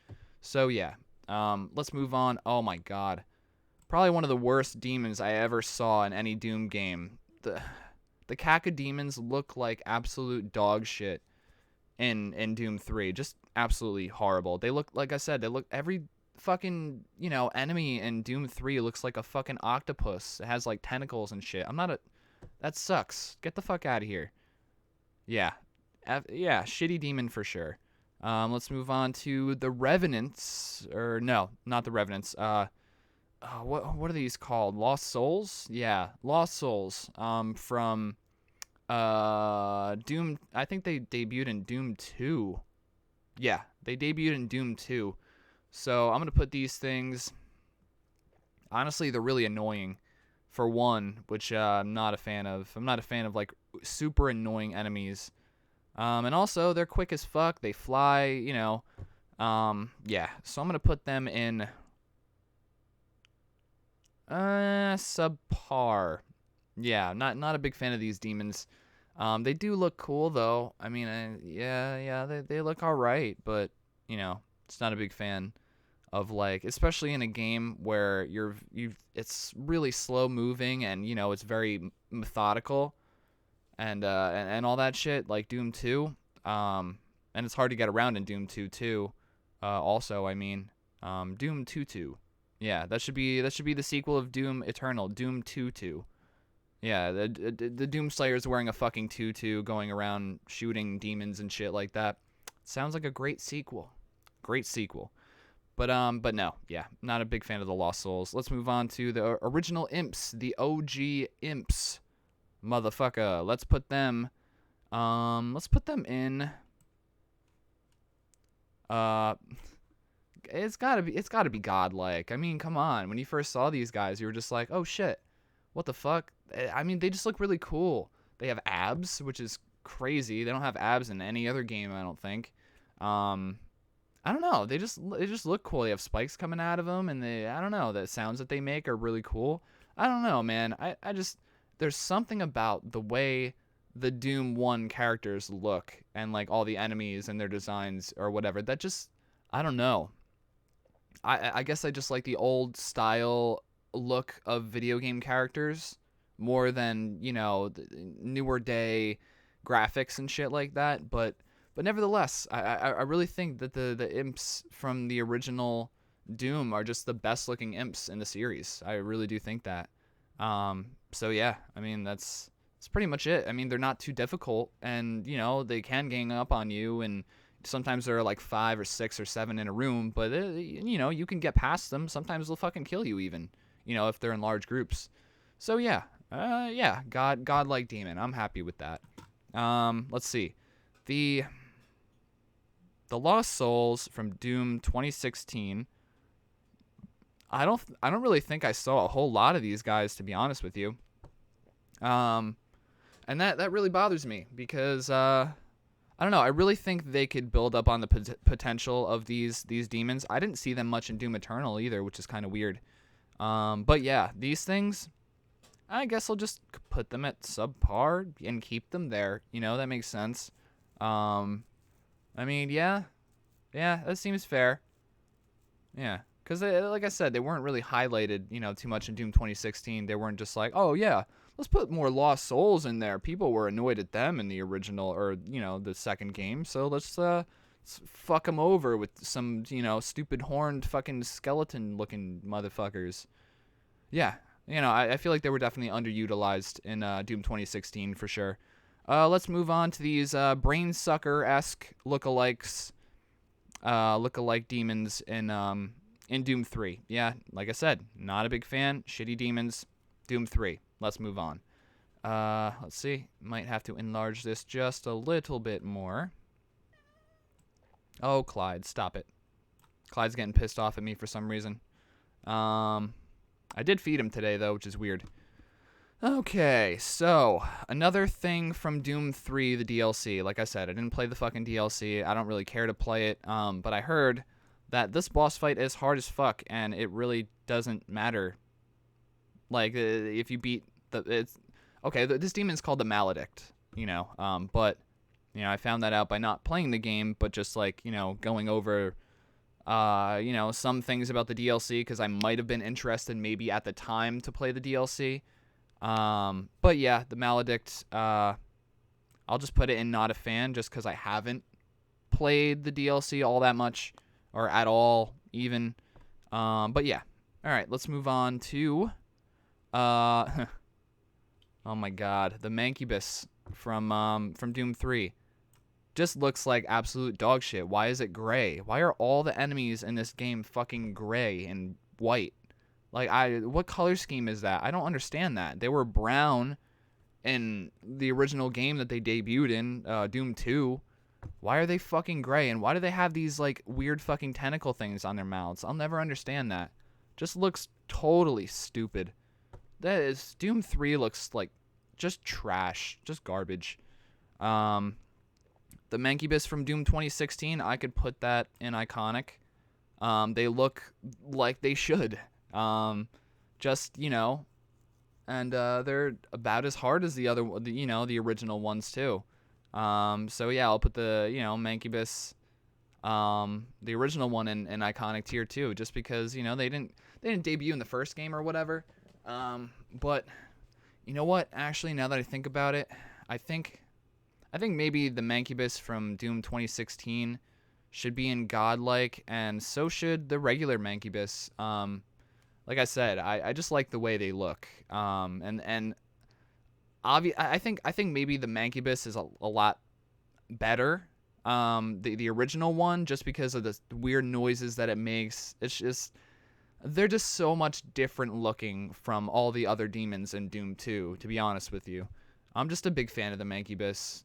So yeah, let's move on. Oh my god, probably one of the worst demons I ever saw in any Doom game. The cacodemons look like absolute dog shit in Doom 3. Just absolutely horrible. They look, like I said, every fucking enemy in Doom 3 looks like a fucking octopus. It has tentacles and shit. That sucks. Get the fuck out of here. Yeah. Yeah, shitty demon for sure. Let's move on to the Revenants. Or no, not the Revenants. What are these called? Lost Souls? Yeah, Lost Souls. From Doom. I think they debuted in Doom 2. Yeah, they debuted in Doom 2. So I'm gonna put these things. Honestly, they're really annoying. For one, which I'm not a fan of. I'm not a fan of super annoying enemies. And also they're quick as fuck. They fly. Yeah. So I'm gonna put them in. Subpar. Yeah, not a big fan of these demons. They do look cool though. I mean, yeah, they look all right, but it's not a big fan of, like, especially in a game where it's really slow moving and it's very methodical and all that shit, like Doom 2. And it's hard to get around in Doom 2 too. Also, I mean, Doom 2. Yeah, that should be the sequel of Doom Eternal, Doom 2. Yeah, the Doom Slayer's wearing a fucking tutu going around shooting demons and shit like that. Sounds like a great sequel. Great sequel. But no, yeah, not a big fan of the Lost Souls. Let's move on to the original Imps, the OG Imps. Motherfucker. Let's put them in it's gotta be godlike. I mean, come on. When you first saw these guys, you were just like, oh shit, what the fuck? I mean, they just look really cool. They have abs, which is crazy. They don't have abs in any other game, I don't think. I don't know. They just look cool. They have spikes coming out of them, and I don't know. The sounds that they make are really cool. I don't know, man. I just there's something about the way the Doom 1 characters look and like all the enemies and their designs or whatever that just I don't know. I guess I just like the old style look of video game characters more than the newer day graphics and shit like that. But nevertheless, I really think that the imps from the original Doom are just the best looking imps in the series. I really do think that. So yeah, I mean that's pretty much it. I mean, they're not too difficult, and they can gang up on you, and sometimes there are like 5 or 6 or 7 in a room, but you can get past them. Sometimes they'll fucking kill you even, if they're in large groups. So yeah, godlike demon. I'm happy with that. Let's see, the Lost Souls from Doom 2016. I don't really think I saw a whole lot of these guys, to be honest with you. And that really bothers me because I don't know. I really think they could build up on the potential of these demons. I didn't see them much in Doom Eternal either, which is kind of weird. But yeah, these things, I guess I'll just put them at subpar and keep them there. That makes sense. I mean, yeah, that seems fair. Yeah, because like I said, they weren't really highlighted, too much in Doom 2016. They weren't just like, oh yeah, let's put more Lost Souls in there. People were annoyed at them in the original or the second game, so let's fuck them over with some stupid horned fucking skeleton looking motherfuckers. Yeah, I feel like they were definitely underutilized in Doom 2016 for sure. Let's move on to these brain sucker-esque lookalikes, lookalike demons in Doom 3. Yeah, like I said, not a big fan. Shitty demons. Doom 3. Let's move on. Let's see. Might have to enlarge this just a little bit more. Oh, Clyde, stop it. Clyde's getting pissed off at me for some reason. I did feed him today, though, which is weird. Okay, so another thing from Doom 3, the DLC. Like I said, I didn't play the fucking DLC. I don't really care to play it. But I heard that this boss fight is hard as fuck, and it really doesn't matter. Like, if you beat it's okay. This demon's called the Maledict, but I found that out by not playing the game, but just like going over, some things about the DLC because I might have been interested maybe at the time to play the DLC. But yeah, the Maledict. I'll just put it in not a fan just because I haven't played the DLC all that much or at all even. But yeah, all right. Let's move on to. Oh my god, the Mancubus from Doom 3 just looks like absolute dog shit. Why is it gray? Why are all the enemies in this game fucking gray and white? Like, what color scheme is that? I don't understand that. They were brown in the original game that they debuted in, Doom 2. Why are they fucking gray? And why do they have these, like, weird fucking tentacle things on their mouths? I'll never understand that. Just looks totally stupid. Doom 3 looks like just trash, just garbage. The Mancubus from Doom 2016, I could put that in iconic. They look like they should. just, and they're about as hard as the other, the original ones too. So yeah, I'll put the, Mancubus, the original one in iconic tier too, just because, they didn't debut in the first game or whatever. But you know what? Actually, now that I think about it, I think maybe the Mancubus from Doom 2016 should be in Godlike, and so should the regular Mancubus. Like I said, I just like the way they look. And I think maybe the Mancubus is a lot better. The original one, just because of the weird noises that it makes. It's just, they're just so much different looking from all the other demons in Doom 2, to be honest with you. I'm just a big fan of the Mancubus.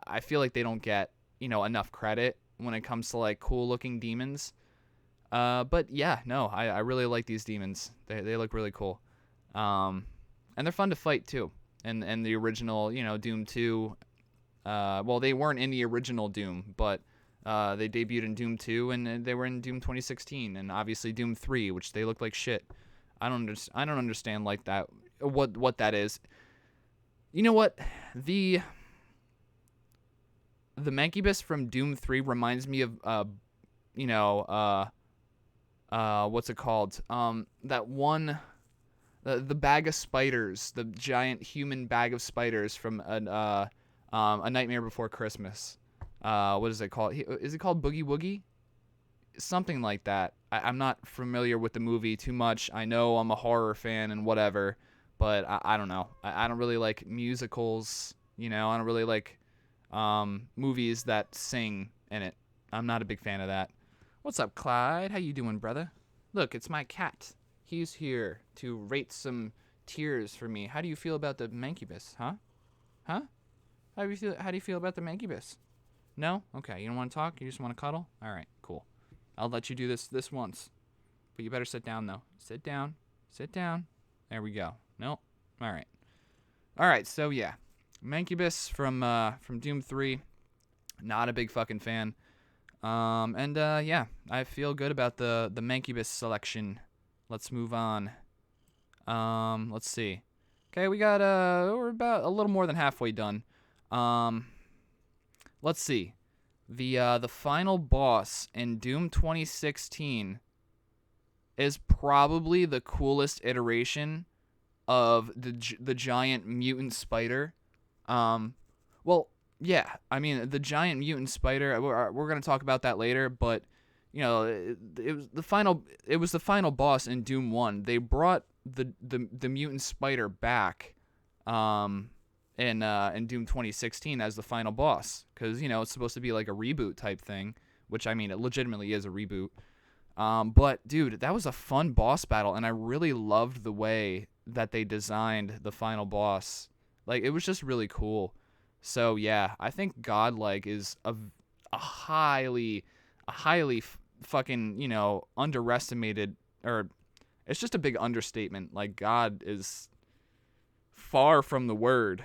I feel like they don't get, enough credit when it comes to, like, cool looking demons. But yeah, no, I really like these demons. They look really cool. And they're fun to fight too. And the original, Doom 2, well, they weren't in the original Doom, but they debuted in Doom 2, and they were in Doom 2016, and obviously Doom 3, which they look like shit. I don't understand like that, what that is. You know what? The Mancubus from Doom 3 reminds me of what's it called? That one, the bag of spiders, the giant human bag of spiders from A Nightmare Before Christmas. What is it called? Is it called Boogie Woogie? Something like that. I'm not familiar with the movie too much. I know I'm a horror fan and whatever, but I don't know. I don't really like musicals. I don't really like movies that sing in it. I'm not a big fan of that. What's up, Clyde? How you doing, brother? Look, it's my cat. He's here to rate some tiers for me. How do you feel about the Mancubus, huh? Huh? How do you feel about the Mancubus? No? Okay, you don't want to talk? You just want to cuddle? All right, cool. I'll let you do this once. But you better sit down, though. Sit down. Sit down. There we go. Nope. All right. All right, so yeah. Mancubus from Doom 3. Not a big fucking fan. Yeah, I feel good about the Mancubus selection. Let's move on. Let's see. Okay, we're about a little more than halfway done. Let's see. The final boss in Doom 2016 is probably the coolest iteration of the giant mutant spider. Well, yeah, I mean, the giant mutant spider, we're going to talk about that later, but it was the final boss in Doom 1. They brought the mutant spider back in Doom 2016 as the final boss, cuz it's supposed to be like a reboot type thing, which, I mean, it legitimately is a reboot. But dude, that was a fun boss battle, and I really loved the way that they designed the final boss. Like, it was just really cool. So yeah, I think Godlike is a highly fucking, underestimated, or it's just a big understatement. Like, God is far from the word.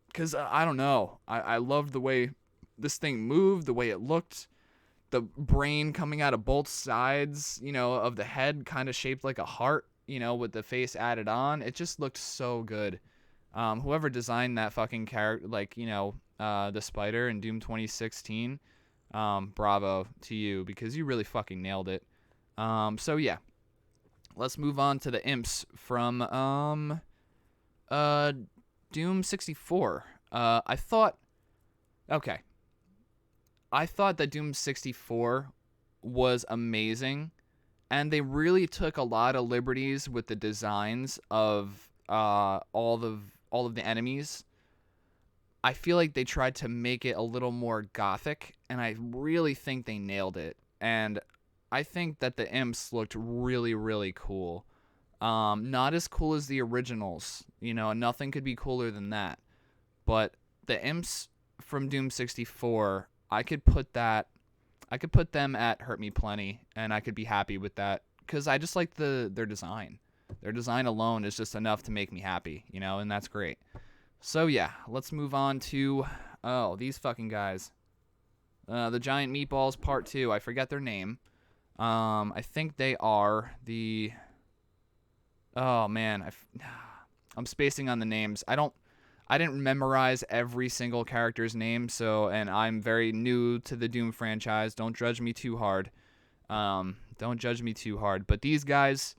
Because I don't know. I loved the way this thing moved, the way it looked, the brain coming out of both sides, of the head, kind of shaped like a heart, with the face added on. It just looked so good. Whoever designed that fucking character, like, the spider in Doom 2016, bravo to you, because you really fucking nailed it. So yeah, let's move on to the imps from Doom 64. I thought that Doom 64 was amazing, and they really took a lot of liberties with the designs of all of the enemies. I feel like they tried to make it a little more gothic, and I really think they nailed it. And I think that the imps looked really, really cool. Not as cool as the originals. Nothing could be cooler than that. But the imps from Doom 64, I could put them at Hurt Me Plenty, and I could be happy with that, because I just like their design. Their design alone is just enough to make me happy, and that's great. So yeah, let's move on to, these fucking guys. The Giant Meatballs Part 2. I forget their name. I think they are the Oh man, I'm spacing on the names. I didn't memorize every single character's name, and I'm very new to the Doom franchise. Don't judge me too hard. Don't judge me too hard. But these guys,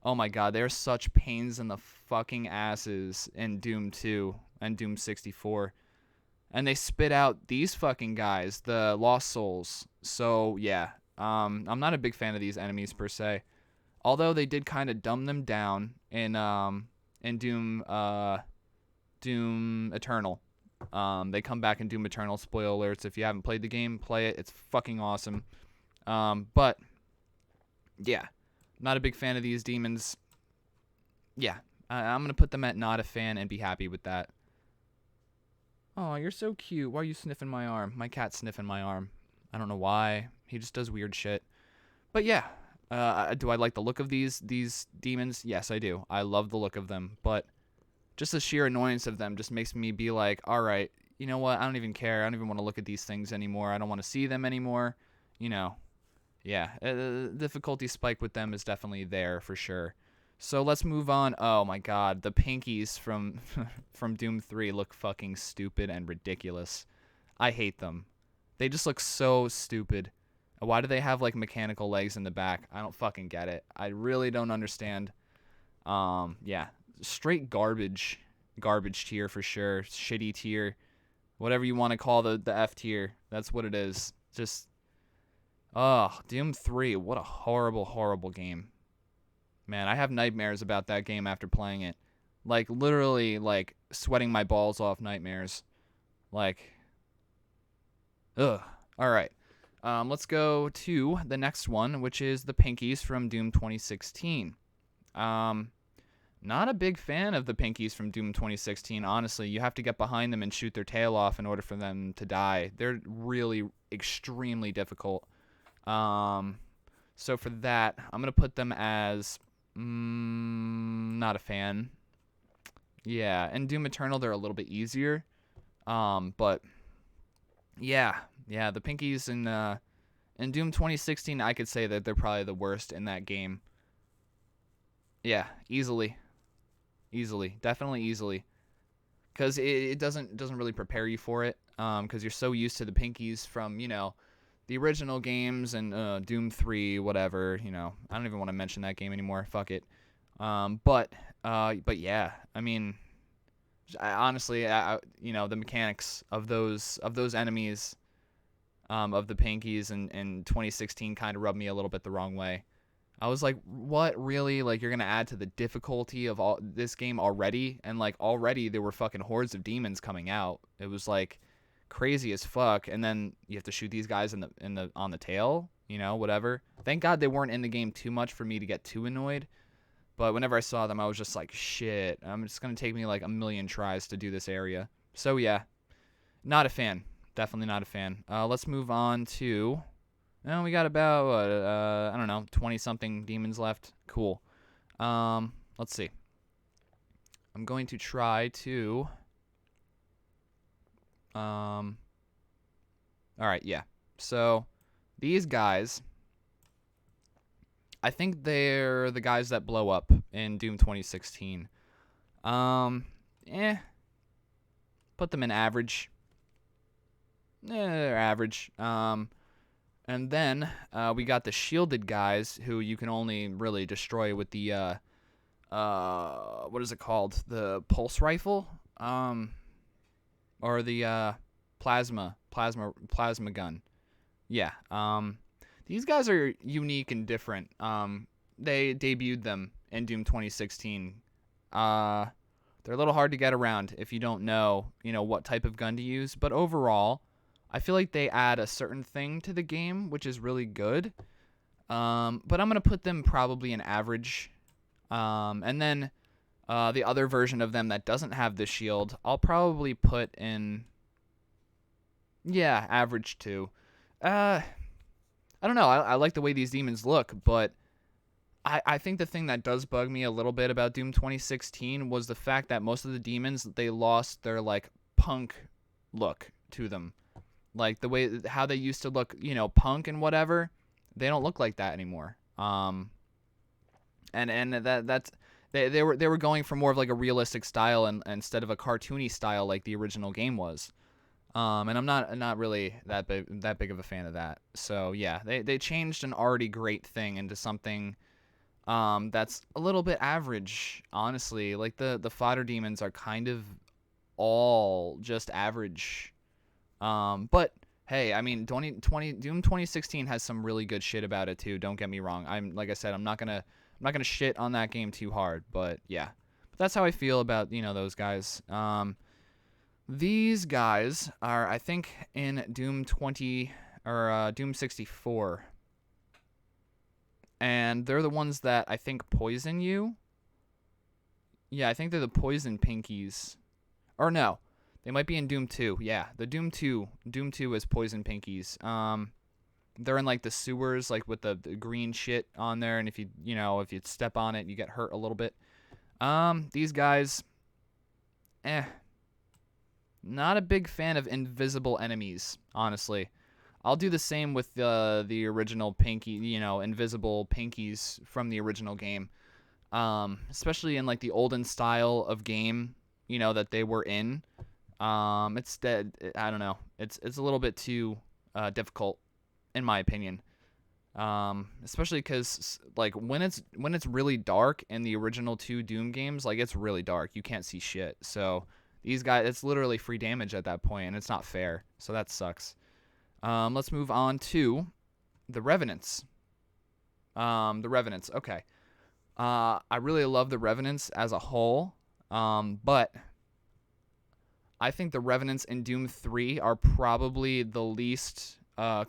oh my god, they're such pains in the fucking asses in Doom 2 and Doom 64. And they spit out these fucking guys, the Lost Souls. So yeah, I'm not a big fan of these enemies per se. Although they did kind of dumb them down in Doom Eternal. They come back in Doom Eternal. Spoiler alerts. If you haven't played the game, play it. It's fucking awesome. But yeah, not a big fan of these demons. Yeah, I'm gonna put them at not a fan and be happy with that. Oh, you're so cute. Why are you sniffing my arm? My cat's sniffing my arm. I don't know why. He just does weird shit. But yeah, do I like the look of these demons? Yes, I do. I love the look of them. But just the sheer annoyance of them just makes me be like, all right, you know what? I don't even care. I don't even want to look at these things anymore. I don't want to see them anymore. You know, yeah. Difficulty spike with them is definitely there for sure. So let's move on. Oh my god, the pinkies from from Doom 3 look fucking stupid and ridiculous. I hate them. They just look so stupid. Why do they have like mechanical legs in the back? I don't fucking get it. I really don't understand. Yeah, straight garbage tier for sure. Shitty tier. Whatever you want to call the F tier. That's what it is. Just Doom 3, what a horrible game. Man, I have nightmares about that game after playing it. Like, literally, like, sweating my balls off nightmares. Like, ugh. Alright. Let's go to the next one, which is the Pinkies from Doom 2016. Not a big fan of the Pinkies from Doom 2016, honestly. You have to get behind them and shoot their tail off in order for them to die. They're really extremely difficult. So for that, I'm going to put them as... not a fan. Yeah, in Doom Eternal they're a little bit easier. But yeah, the Pinkies in Doom 2016, I could say that they're probably the worst in that game. Yeah, easily, definitely easily, because it doesn't really prepare you for it. Because you're so used to the Pinkies from the original games and Doom 3, whatever, I don't even want to mention that game anymore. Fuck it. But yeah, I mean, honestly, the mechanics of those enemies, of the Pinkies in 2016 kind of rubbed me a little bit the wrong way. I was like, what, really? Like, you're gonna add to the difficulty of all this game already? And like, already there were fucking hordes of demons coming out. It was like crazy as fuck. And then you have to shoot these guys on the tail, whatever. Thank God they weren't in the game too much for me to get too annoyed. But whenever I saw them, I was just like, shit, it's going to take me like a million tries to do this area. So yeah, not a fan. Definitely not a fan. Let's move on to... we got about, I don't know, 20-something demons left. Cool. Let's see. I'm going to try to... Alright, yeah. So, these guys... I think they're the guys that blow up in Doom 2016. Put them in average. They're average. And then we got the shielded guys who you can only really destroy with the what is it called? The pulse rifle? Or the plasma gun. Yeah. These guys are unique and different. They debuted them in Doom 2016. They're a little hard to get around if you don't know, what type of gun to use. But overall, I feel like they add a certain thing to the game, which is really good. But I'm going to put them probably in average. And then the other version of them that doesn't have the shield, I'll probably put in, average too. I don't know. I like the way these demons look, but I think the thing that does bug me a little bit about Doom 2016 was the fact that most of the demons, they lost their, like, punk look to them. Like, the way, how they used to look, punk and whatever, they don't look like that anymore. And that's They were going for more of like a realistic style and instead of a cartoony style like the original game was. And I'm not really that big of a fan of that. So yeah, they changed an already great thing into something that's a little bit average, honestly. Like the fodder demons are kind of all just average. But hey, I mean, Doom 2016 has some really good shit about it too. Don't get me wrong. Like I said, I'm not gonna shit on that game too hard. But yeah, but that's how I feel about those guys. These guys are, I think, in Doom 20 or Doom 64, and they're the ones that I think poison you. Yeah, I think they're the poison pinkies. Or no, they might be in Doom 2. Yeah, the Doom 2 is poison pinkies. They're in like the sewers, like with the green shit on there, and if you step on it, you get hurt a little bit. These guys, not a big fan of invisible enemies, honestly. I'll do the same with the original pinky, invisible pinkies from the original game. Especially in like the olden style of game, that they were in. It's dead. I don't know. It's a little bit too difficult, in my opinion. Especially because like when it's really dark in the original 2 Doom games, like it's really dark. You can't see shit. So these guys, it's literally free damage at that point, and it's not fair. So that sucks. Let's move on to the Revenants. Okay. I really love the Revenants as a whole, but I think the Revenants in Doom 3 are probably the least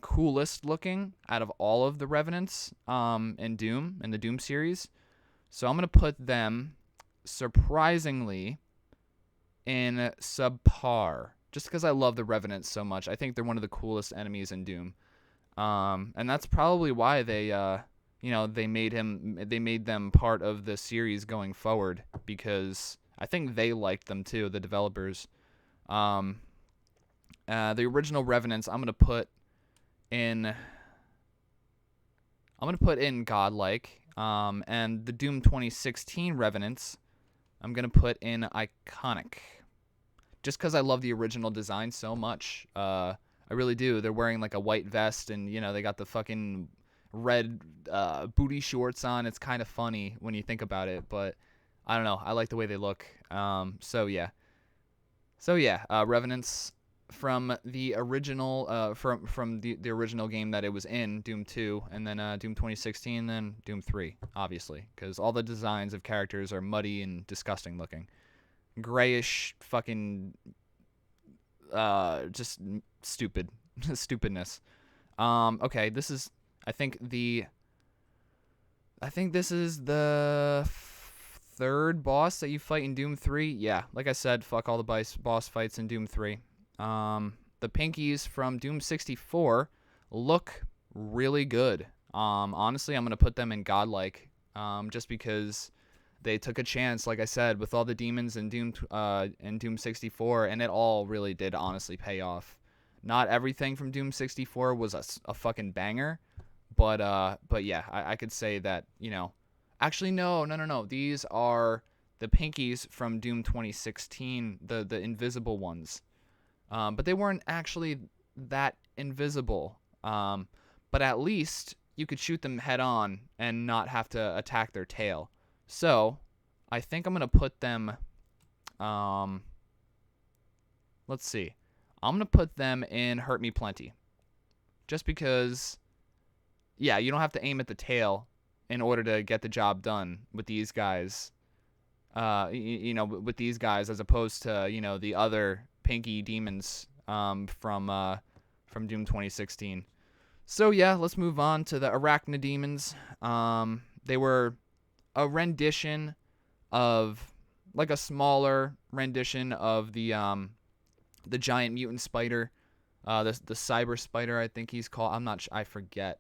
coolest looking out of all of the Revenants in the Doom series. So I'm going to put them, surprisingly, in subpar, just because I love the Revenants so much. I think they're one of the coolest enemies in Doom, and that's probably why they made them part of the series going forward, because I think they liked them too, the developers. The original Revenants I'm gonna put in godlike, and the Doom 2016 Revenants I'm gonna put in iconic, just because I love the original design so much. I really do. They're wearing like a white vest, and they got the fucking red booty shorts on. It's kind of funny when you think about it, but I don't know. I like the way they look. So yeah, Revenants from the original, from the original game that it was in, Doom 2, and then Doom 2016, then Doom 3, obviously, because all the designs of characters are muddy and disgusting looking, grayish, fucking, just stupid, stupidness. Okay, I think this is the third boss that you fight in Doom 3. Yeah, like I said, fuck all the boss fights in Doom 3. The pinkies from Doom 64 look really good. Honestly, I'm going to put them in godlike, just because they took a chance, like I said, with all the demons in Doom 64, and it all really did honestly pay off. Not everything from Doom 64 was a fucking banger, but yeah, I could say that, actually no. These are the pinkies from Doom 2016, the invisible ones. But they weren't actually that invisible. But at least you could shoot them head on and not have to attack their tail. So I think I'm gonna put them. Let's see. I'm gonna put them in Hurt Me Plenty, just because. Yeah, you don't have to aim at the tail in order to get the job done with these guys. With these guys, as opposed to the other pinky demons from Doom 2016. So yeah, let's move on to the Arachna demons. They were a rendition of, like a smaller rendition of the giant mutant spider, the cyber spider, I think he's called. I forget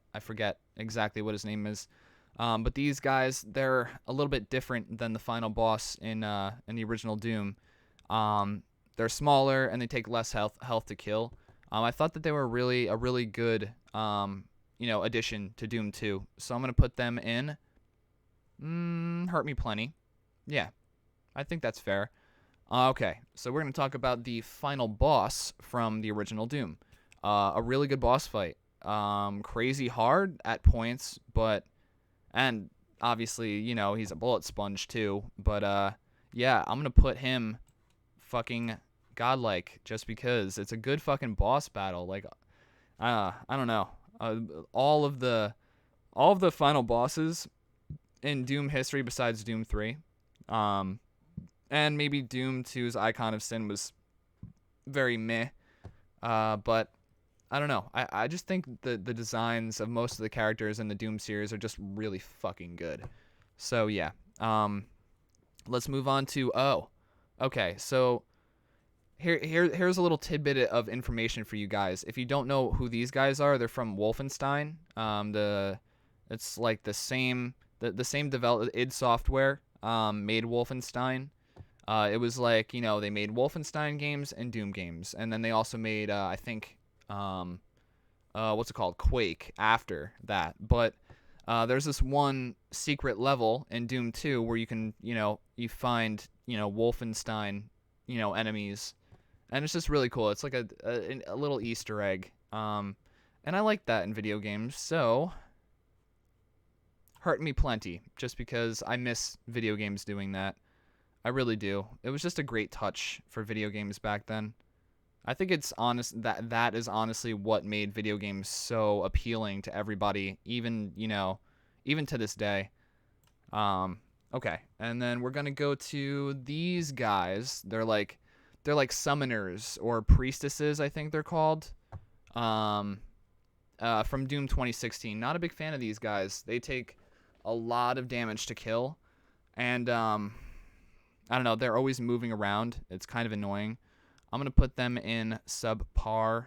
exactly what his name is. But these guys, they're a little bit different than the final boss in the original Doom. They're smaller and they take less health to kill. I thought that they were a really good addition to Doom 2. So I'm gonna put them in Hurt Me Plenty. Yeah, I think that's fair. Okay, so we're going to talk about the final boss from the original Doom. A really good boss fight. Crazy hard at points, but and obviously, he's a bullet sponge too, but yeah, I'm going to put him fucking godlike just because it's a good fucking boss battle. Like I don't know. Uh, all of the final bosses in Doom history besides Doom 3. Um and maybe Doom 2's Icon of Sin was very meh. But I don't know. I just think the designs of most of the characters in the Doom series are just really fucking good. So yeah. Let's move on to okay. So here's a little tidbit of information for you guys. If you don't know who these guys are, they're from Wolfenstein. It's like the same develop id Software made Wolfenstein. It was like, they made Wolfenstein games and Doom games, and then they also made I think what's it called, Quake after that. But there's this one secret level in Doom 2 where you can you find Wolfenstein enemies, and it's just really cool. It's like a little Easter egg, and I like that in video games. So hurt me plenty, just because I miss video games doing that. I really do. It was just a great touch for video games back then. I think it's honest that is honestly what made video games so appealing to everybody, even even to this day. Okay, and then we're gonna go to these guys. They're like summoners or priestesses, I think they're called. From Doom 2016. Not a big fan of these guys. They take a lot of damage to kill, and I don't know, they're always moving around. It's kind of annoying. I'm going to put them in subpar.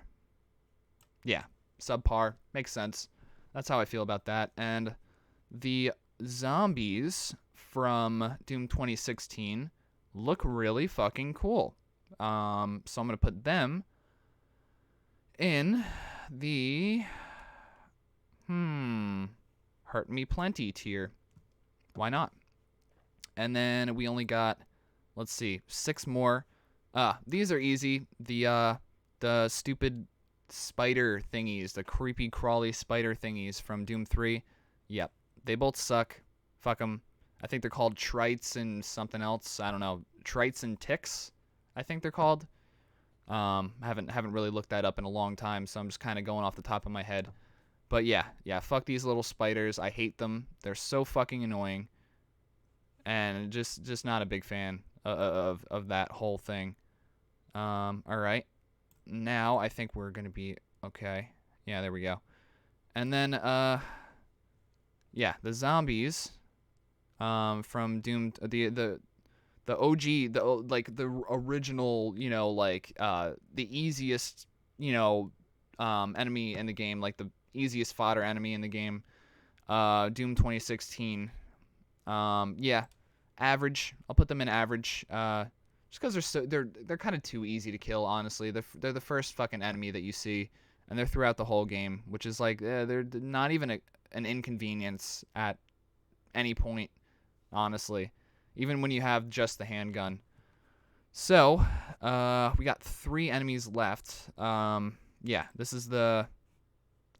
Yeah, subpar. Makes sense. That's how I feel about that. And the zombies from Doom 2016 look really fucking cool. So I'm going to put them in the hurt me plenty tier. Why not? And then we only got, let's see, 6 more. These are easy. The stupid spider thingies, the creepy crawly spider thingies from Doom 3. Yep, they both suck. Fuck them. I think they're called Trites and something else. I don't know. Trites and Ticks, I think they're called. Haven't really looked that up in a long time, so I'm just kind of going off the top of my head. But yeah, fuck these little spiders. I hate them. They're so fucking annoying. And just not a big fan of that whole thing. All right. Now I think we're gonna be okay. Yeah, there we go. And then yeah, the zombies from Doom, the OG, the original, the easiest, enemy in the game, like the easiest fodder enemy in the game. Doom 2016. Yeah, average. I'll put them in average. Just because they're kind of too easy to kill. Honestly, they're the first fucking enemy that you see, and they're throughout the whole game, which is like they're not even an inconvenience at any point. Honestly, even when you have just the handgun. So, we got 3 enemies left. Yeah, this is the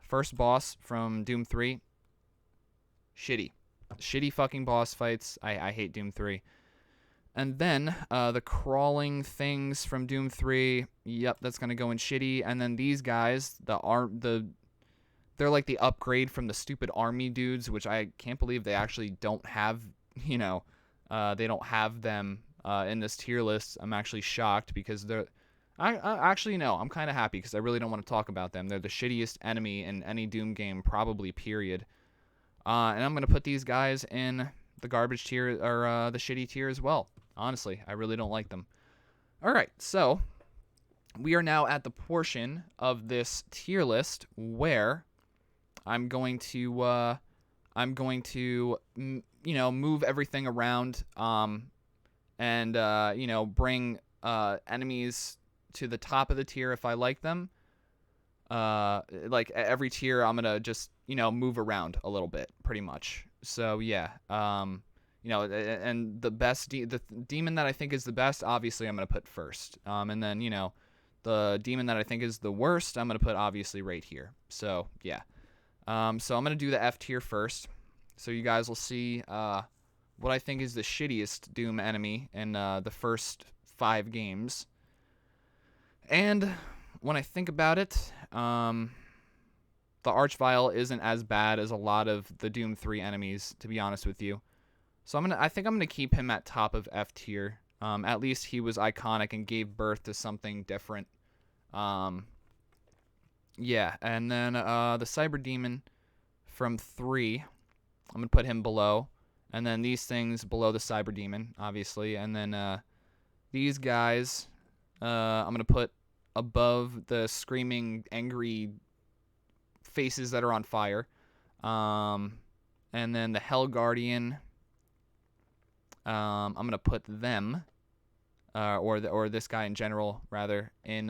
first boss from Doom 3. Shitty fucking boss fights. I hate Doom 3. And then the crawling things from Doom 3. Yep, that's gonna go in shitty. And then these guys, they're like the upgrade from the stupid army dudes, which I can't believe they actually don't have. They don't have them in this tier list. I'm actually shocked because they're. I actually no, I'm kind of happy because I really don't want to talk about them. They're the shittiest enemy in any Doom game, probably. Period. And I'm gonna put these guys in the garbage tier or the shitty tier as well. Honestly, I really don't like them. All right, so we are now at the portion of this tier list where I'm going to move everything around and bring enemies to the top of the tier if I like them. Like every tier I'm gonna just move around a little bit, pretty much. So yeah, and the best the demon that I think is the best, obviously I'm gonna put first. And then the demon that I think is the worst, I'm gonna put obviously right here. So yeah. So I'm gonna do the F tier first, so you guys will see what I think is the shittiest Doom enemy in the first 5 games. And when I think about it, the Archvile isn't as bad as a lot of the Doom 3 enemies, to be honest with you. So I think I'm gonna keep him at top of F tier. At least he was iconic and gave birth to something different. Yeah, and then the Cyber Demon from 3, I'm gonna put him below, and then these things below the Cyber Demon, obviously, and then these guys I'm gonna put above the screaming, angry faces that are on fire. And then the Hell Guardian, I'm gonna put them, or this guy in general, rather, in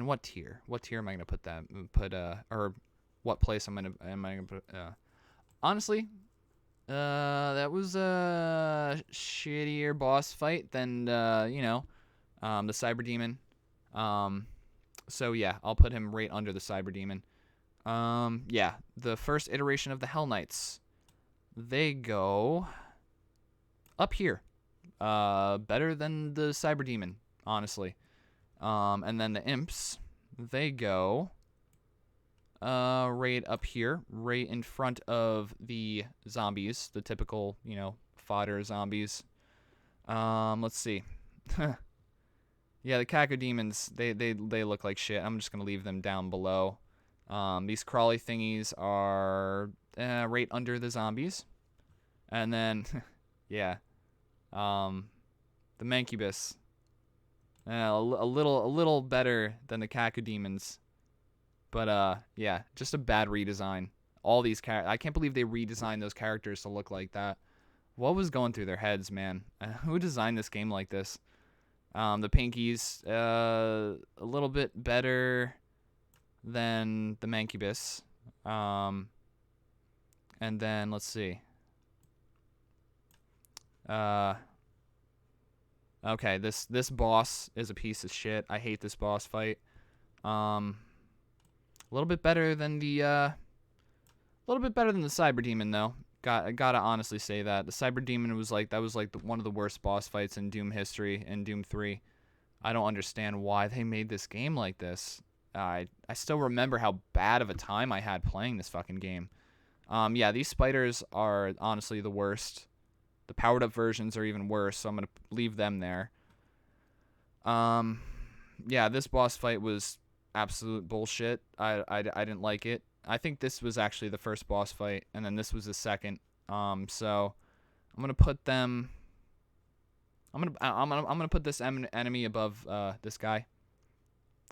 what tier? What tier am I gonna put that? Or what place am I gonna put? Honestly, that was a shittier boss fight than the Cyber Demon. So yeah, I'll put him right under the Cyber Demon. Yeah, the first iteration of the Hell Knights, they go up here. Better than the Cyber Demon, honestly. And then the Imps, they go right up here, right in front of the zombies, the typical, fodder zombies. Let's see. Yeah, the Cacodemons, they look like shit. I'm just gonna leave them down below. These crawly thingies are right under the zombies. And then, yeah, the Mancubus, a little better than the Cacodemons. But yeah, just a bad redesign. All these I can't believe they redesigned those characters to look like that. What was going through their heads, man? Who designed this game like this? The Pinkies, a little bit better than the Mancubus. And then let's see. Okay, this boss is a piece of shit. I hate this boss fight. A little bit better than the Cyber Demon though. Gotta honestly say that the Cyber Demon was like one of the worst boss fights in Doom history in Doom 3. I don't understand why they made this game like this. I still remember how bad of a time I had playing this fucking game. Yeah, these spiders are honestly the worst. The powered up versions are even worse, so I'm gonna leave them there. Yeah, this boss fight was absolute bullshit. I didn't like it. I think this was actually the first boss fight, and then this was the second. So I'm gonna put them. I'm gonna put this enemy above this guy.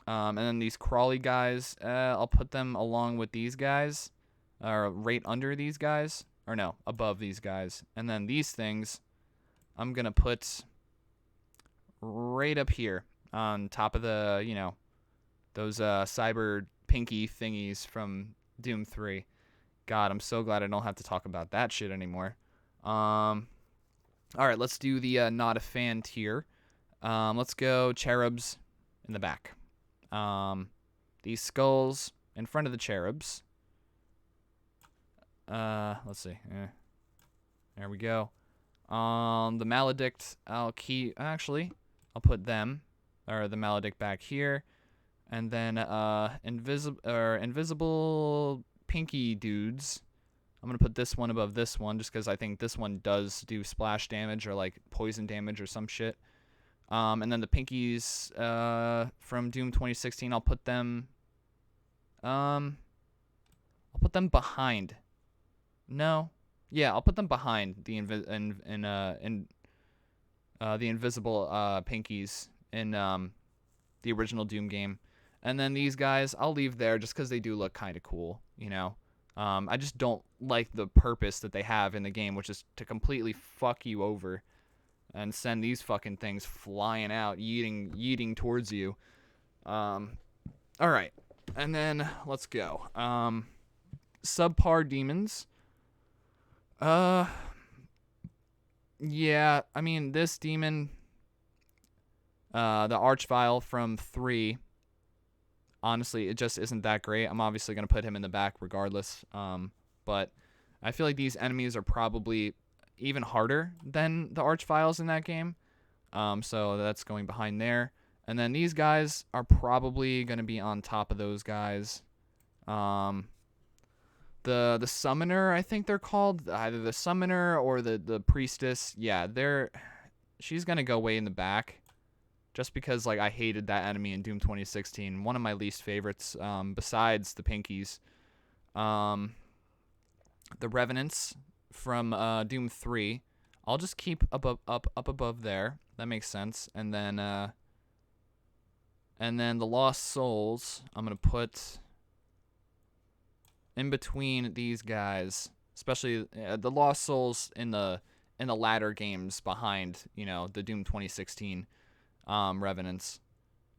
And then these crawly guys, I'll put them along with these guys, or right under these guys, or no, above these guys. And then these things, I'm gonna put right up here on top of the, those cyber pinky thingies from Doom 3. God, I'm so glad I don't have to talk about that shit anymore. All right, let's do the not a fan tier. Let's go cherubs in the back. These skulls in front of the cherubs. Let's see. There we go. The Maledict, I'll put them, or the Maledict back here. And then invisible pinky dudes, I'm going to put this one above this one just because I think this one does do splash damage or like poison damage or some shit. And then the pinkies from Doom 2016, I'll put them behind. No. Yeah, I'll put them behind the invisible pinkies in the original Doom game. And then these guys, I'll leave there just because they do look kind of cool, I just don't like the purpose that they have in the game, which is to completely fuck you over and send these fucking things flying out, yeeting towards you. All right, and then let's go. Subpar demons. Yeah, I mean, this demon, the Archvile from 3, honestly, it just isn't that great. I'm obviously going to put him in the back regardless. But I feel like these enemies are probably even harder than the Archviles in that game. So that's going behind there. And then these guys are probably going to be on top of those guys. The Summoner, I think they're called. Either the Summoner or the Priestess. Yeah, she's going to go way in the back. Just because, like, I hated that enemy in Doom 2016. One of my least favorites, besides the Pinkies. The Revenants from Doom 3. I'll just keep up above there. That makes sense. And then the Lost Souls, I'm going to put in between these guys. Especially the Lost Souls in the latter games behind, the Doom 2016 Revenants.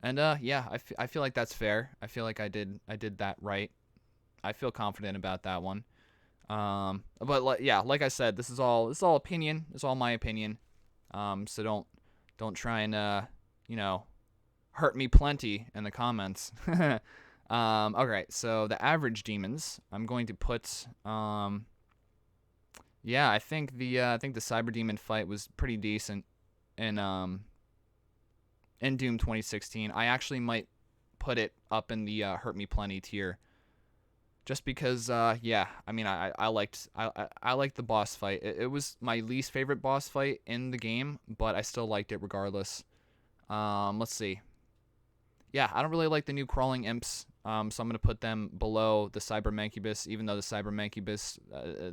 And yeah, I feel like that's fair. I feel like I did that right. I feel confident about that one. But yeah, like I said, this is all opinion. It's all my opinion. So don't try and hurt me plenty in the comments. Okay, so the average demons, I'm going to put yeah, I think the Cyber Demon fight was pretty decent in Doom 2016. I actually might put it up in the hurt me plenty tier. Just because, yeah, I mean, I liked the boss fight. It was my least favorite boss fight in the game, but I still liked it regardless. Let's see. Yeah, I don't really like the new crawling imps, so I'm going to put them below the Cyber Mancubus, even though the Cyber Mancubus,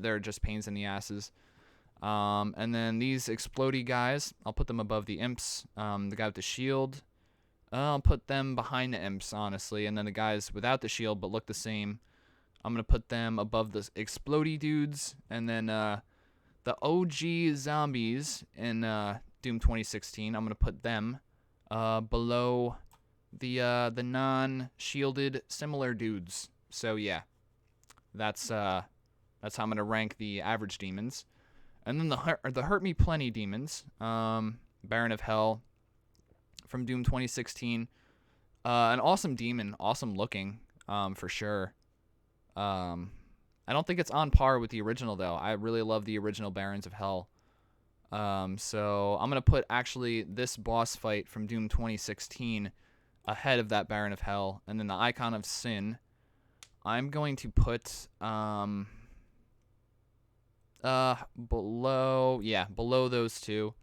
they're just pains in the asses. And then these explodey guys, I'll put them above the imps. The guy with the shield, I'll put them behind the imps, honestly. And then the guys without the shield but look the same, I'm going to put them above the explodey dudes. And then the OG zombies in Doom 2016, I'm going to put them below the non-shielded similar dudes. So yeah, that's how I'm going to rank the average demons. And then the Hurt Me Plenty demons, Baron of Hell from Doom 2016. An awesome demon, awesome looking, for sure. I don't think it's on par with the original, though. I really love the original Barons of Hell. So I'm going to put, actually, this boss fight from Doom 2016 ahead of that Baron of Hell. And then the Icon of Sin, I'm going to put below those two.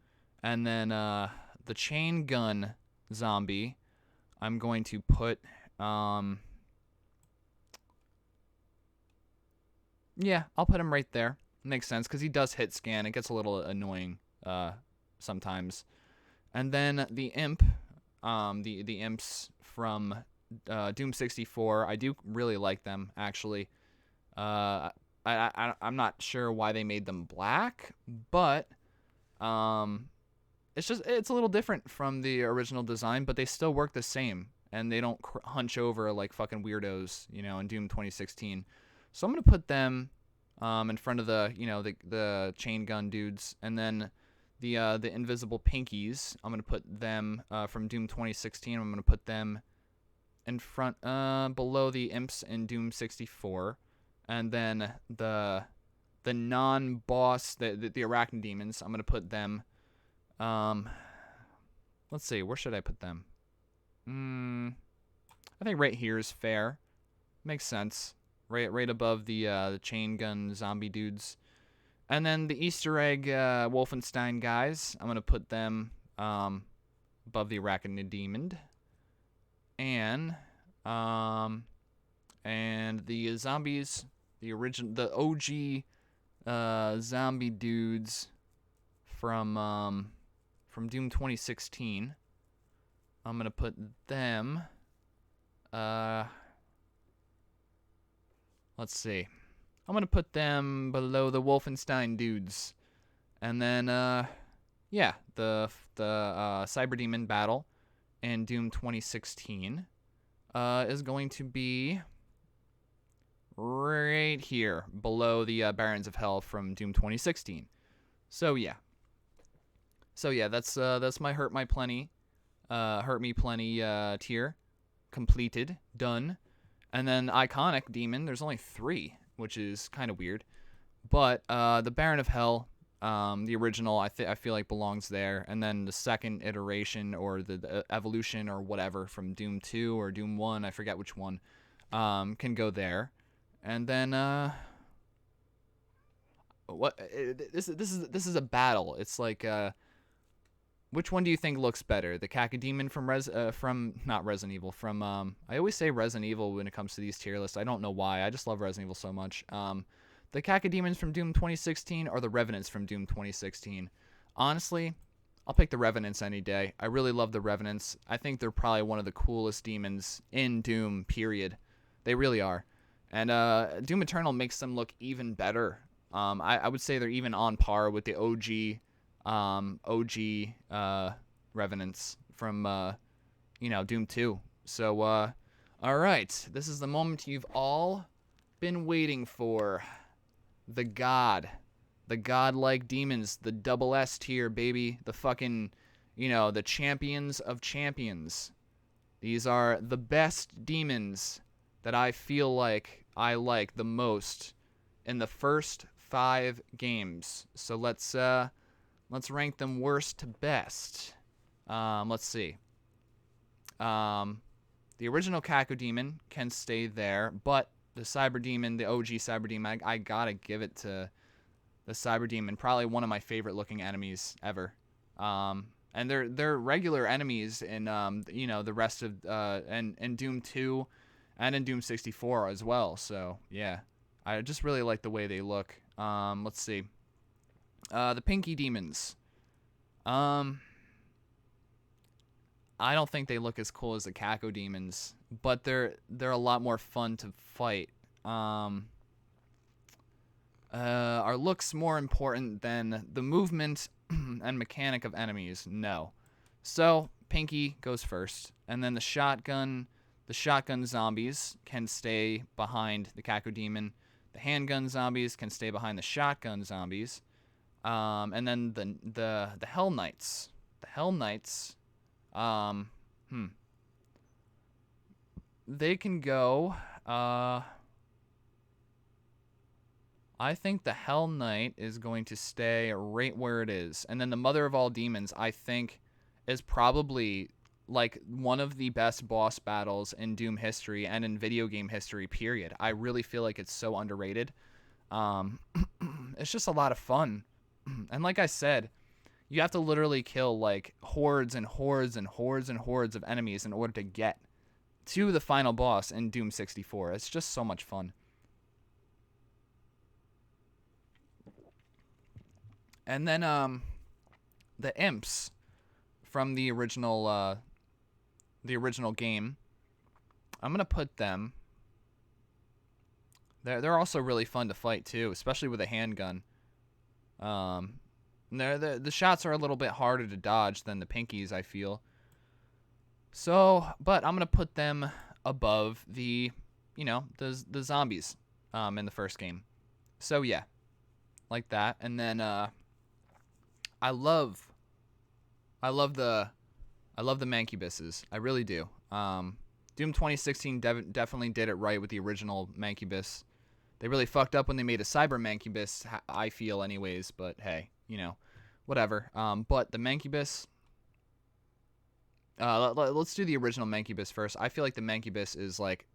And then the Chain Gun zombie, I'm going to put yeah, I'll put him right there. Makes sense, because he does hit scan. It gets a little annoying sometimes. And then the imp, the imps from Doom 64, I do really like them, actually. I'm not sure why they made them black, but it's a little different from the original design, but they still work the same, and they don't hunch over like fucking weirdos, in Doom 2016. So I'm going to put them in front of the chain gun dudes. And then the invisible pinkies, I'm going to put them from Doom 2016. I'm going to put them in front, below the imps in Doom 64. And then the non-boss, the Arachnid demons, I'm going to put them, let's see, where should I put them? I think right here is fair. Makes sense. Right above the chain gun zombie dudes. And then the Easter egg Wolfenstein guys, I'm going to put them above the Arachnid Demon. And the zombies, the OG zombie dudes from Doom 2016, I'm going to put them let's see. I'm going to put them below the Wolfenstein dudes. And then, yeah, the Cyber Demon battle in Doom 2016 is going to be right here, below the Barons of Hell from Doom 2016. So, yeah. So yeah, that's my Hurt My Plenty, Hurt Me Plenty tier completed, done. And then iconic demon, there's only 3, which is kind of weird. But the Baron of Hell, the original, I feel like belongs there. And then the second iteration or the evolution or whatever from Doom 2 or Doom 1, I forget which one, can go there. And then this is a battle. It's like which one do you think looks better? The Cacodemon from not Resident Evil, from I always say Resident Evil when it comes to these tier lists. I don't know why. I just love Resident Evil so much. The Cacodemons from Doom 2016 or the Revenants from Doom 2016. Honestly, I'll pick the Revenants any day. I really love the Revenants. I think they're probably one of the coolest demons in Doom, period. They really are. And Doom Eternal makes them look even better. I would say they're even on par with the OG Revenants from Doom 2. So all right, this is the moment you've all been waiting for. The godlike demons, the double S tier, baby, the fucking, the champions of champions. These are the best demons that I feel like I like the most in the first 5 games. So let's rank them worst to best. Let's see. The original Cacodemon can stay there, but the Cyber Demon, the OG Cyber Demon, I gotta give it to the Cyber Demon. Probably one of my favorite looking enemies ever. And they're regular enemies in the rest of in Doom 2 and in Doom 64 as well. So yeah, I just really like the way they look. Let's see. The Pinky Demons. I don't think they look as cool as the Cacodemons, but they're a lot more fun to fight. Are looks more important than the movement and mechanic of enemies? No. So Pinky goes first, and then the shotgun zombies can stay behind the Cacodemon. The handgun zombies can stay behind the shotgun zombies. And then the Hell Knights. The Hell Knights. They can go. I think the Hell Knight is going to stay right where it is. And then the Mother of All Demons, I think, is probably like one of the best boss battles in Doom history and in video game history, period. I really feel like it's so underrated. It's just a lot of fun. And like I said, you have to literally kill like hordes and hordes and hordes and hordes of enemies in order to get to the final boss in Doom 64. It's just so much fun. And then the imps from the original game. I'm gonna put them. They're also really fun to fight too, especially with a handgun. The shots are a little bit harder to dodge than the pinkies, I feel. So, but I'm gonna put them above the zombies in the first game. So yeah, like that. And then I love the Mancubuses. I really do. Doom 2016 definitely did it right with the original Mancubus. They really fucked up when they made a Cyber Mancubus, I feel anyways, but hey, whatever. But the Mancubus, let's do the original Mancubus first. I feel like the Mancubus is like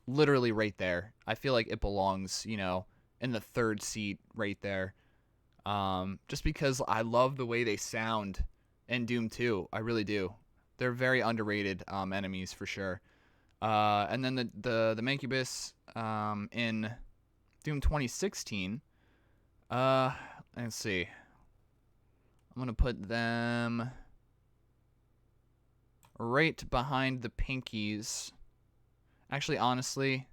literally right there. I feel like it belongs, in the third seat right there. Just because I love the way they sound in Doom 2. I really do. They're very underrated enemies for sure. And then the Mancubus in Doom 2016. Let's see. I'm gonna put them right behind the pinkies. Actually, honestly,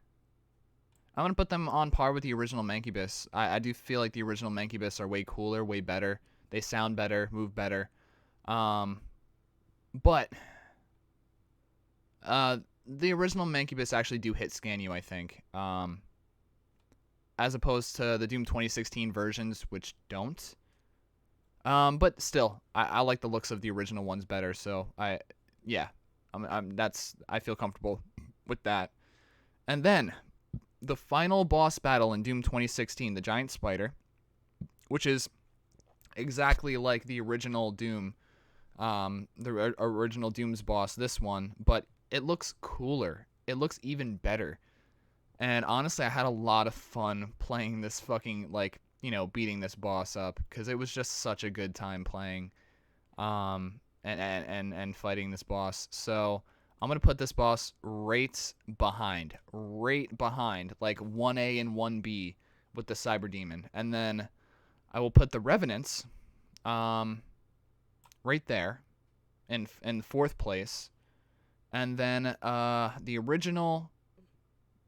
I'm gonna put them on par with the original Mancubus. I do feel like the original Mancubus are way cooler, way better. They sound better, move better. But the original Mancubus actually do hit scan you, I think. As opposed to the Doom 2016 versions, which don't. But still, I like the looks of the original ones better. So yeah, I feel comfortable with that. And then the final boss battle in Doom 2016, the giant spider, which is exactly like the original Doom, original Doom's boss, this one, but it looks cooler. It looks even better. And honestly, I had a lot of fun playing this fucking, like, beating this boss up, because it was just such a good time playing, and fighting this boss. So I'm gonna put this boss right behind, like 1A and 1B with the Cyber Demon, and then I will put the Revenants, right there, in fourth place, and then the original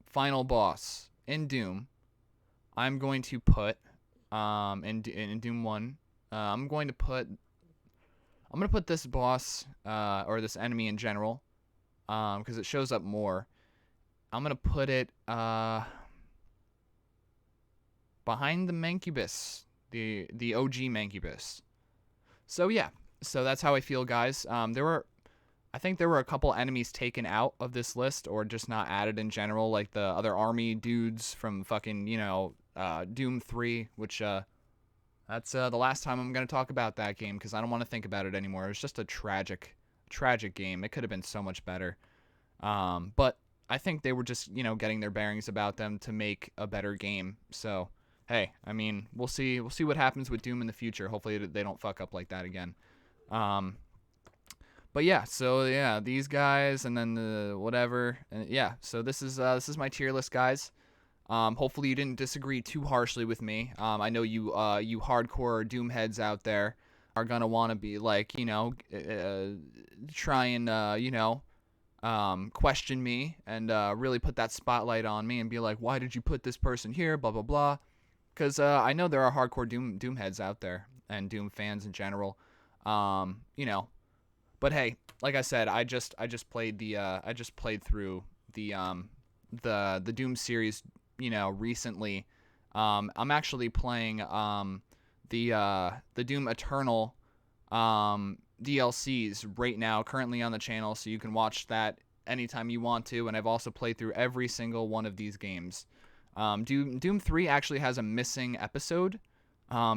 final boss in Doom, I'm going to put in Doom 1. I'm going to put this boss, or this enemy in general, because it shows up more. I'm gonna put it behind the Mancubus, the OG Mancubus. So yeah, so that's how I feel, guys. I think there were a couple enemies taken out of this list, or just not added in general, like the other army dudes from fucking, Doom 3, which, that's the last time I'm going to talk about that game, because I don't want to think about it anymore. It was just a tragic game. It could have been so much better. But I think they were just, getting their bearings about them to make a better game. So, hey, I mean, we'll see what happens with Doom in the future. Hopefully they don't fuck up like that again. But yeah, so yeah, these guys, and then the whatever, and yeah, so this is my tier list, guys. Hopefully you didn't disagree too harshly with me. I know you hardcore Doom heads out there are gonna want to be like, try and question me, and really put that spotlight on me and be like, why did you put this person here, blah blah blah. Because I know there are hardcore Doom heads out there, and Doom fans in general. But hey, like I said, I just played through the Doom series, recently. I'm actually playing the Doom Eternal DLCs right now, currently on the channel, so you can watch that anytime you want to. And I've also played through every single one of these games. Doom 3 actually has a missing episode,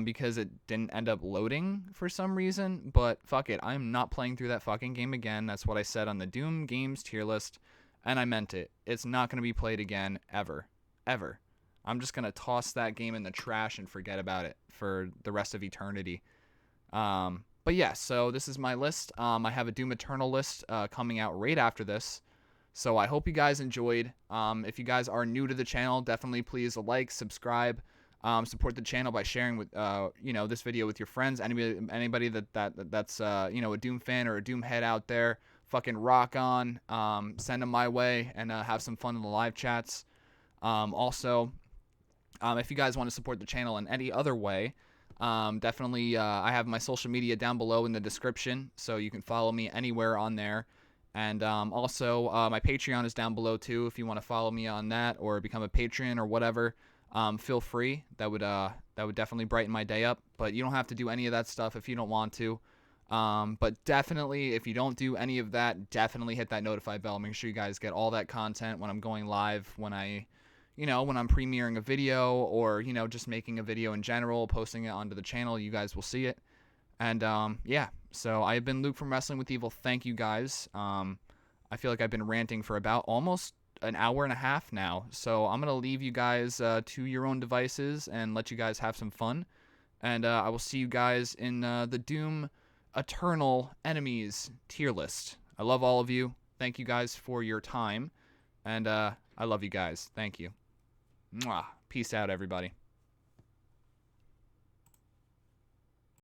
because it didn't end up loading for some reason, but fuck it, I'm not playing through that fucking game again. That's what I said on the Doom games tier list, and I meant it. It's not going to be played again, ever. I'm just going to toss that game in the trash and forget about it for the rest of eternity. But yeah, so this is my list. I have a Doom Eternal list coming out right after this, so I hope you guys enjoyed. If you guys are new to the channel, definitely please like, subscribe. Support the channel by sharing with this video with your friends. Anybody that's a Doom fan or a Doom head out there, fucking rock on. Send them my way, and have some fun in the live chats. Also, if you guys want to support the channel in any other way, definitely I have my social media down below in the description, so you can follow me anywhere on there. And also my Patreon is down below too, if you want to follow me on that or become a patron or whatever. Feel free. That would definitely brighten my day up, but you don't have to do any of that stuff if you don't want to. But definitely, if you don't do any of that, definitely hit that notify bell. Make sure you guys get all that content when I'm going live, when I'm premiering a video, or, just making a video in general, posting it onto the channel. You guys will see it. And, yeah, so I have been Luke from Wrestling with Evil. Thank you guys. I feel like I've been ranting for about almost an hour and a half now, so I'm gonna leave you guys to your own devices and let you guys have some fun, and I will see you guys in the Doom Eternal Enemies tier list. I love all of you. Thank you guys for your time, and I love you guys. Thank you. Mwah. Peace out, everybody.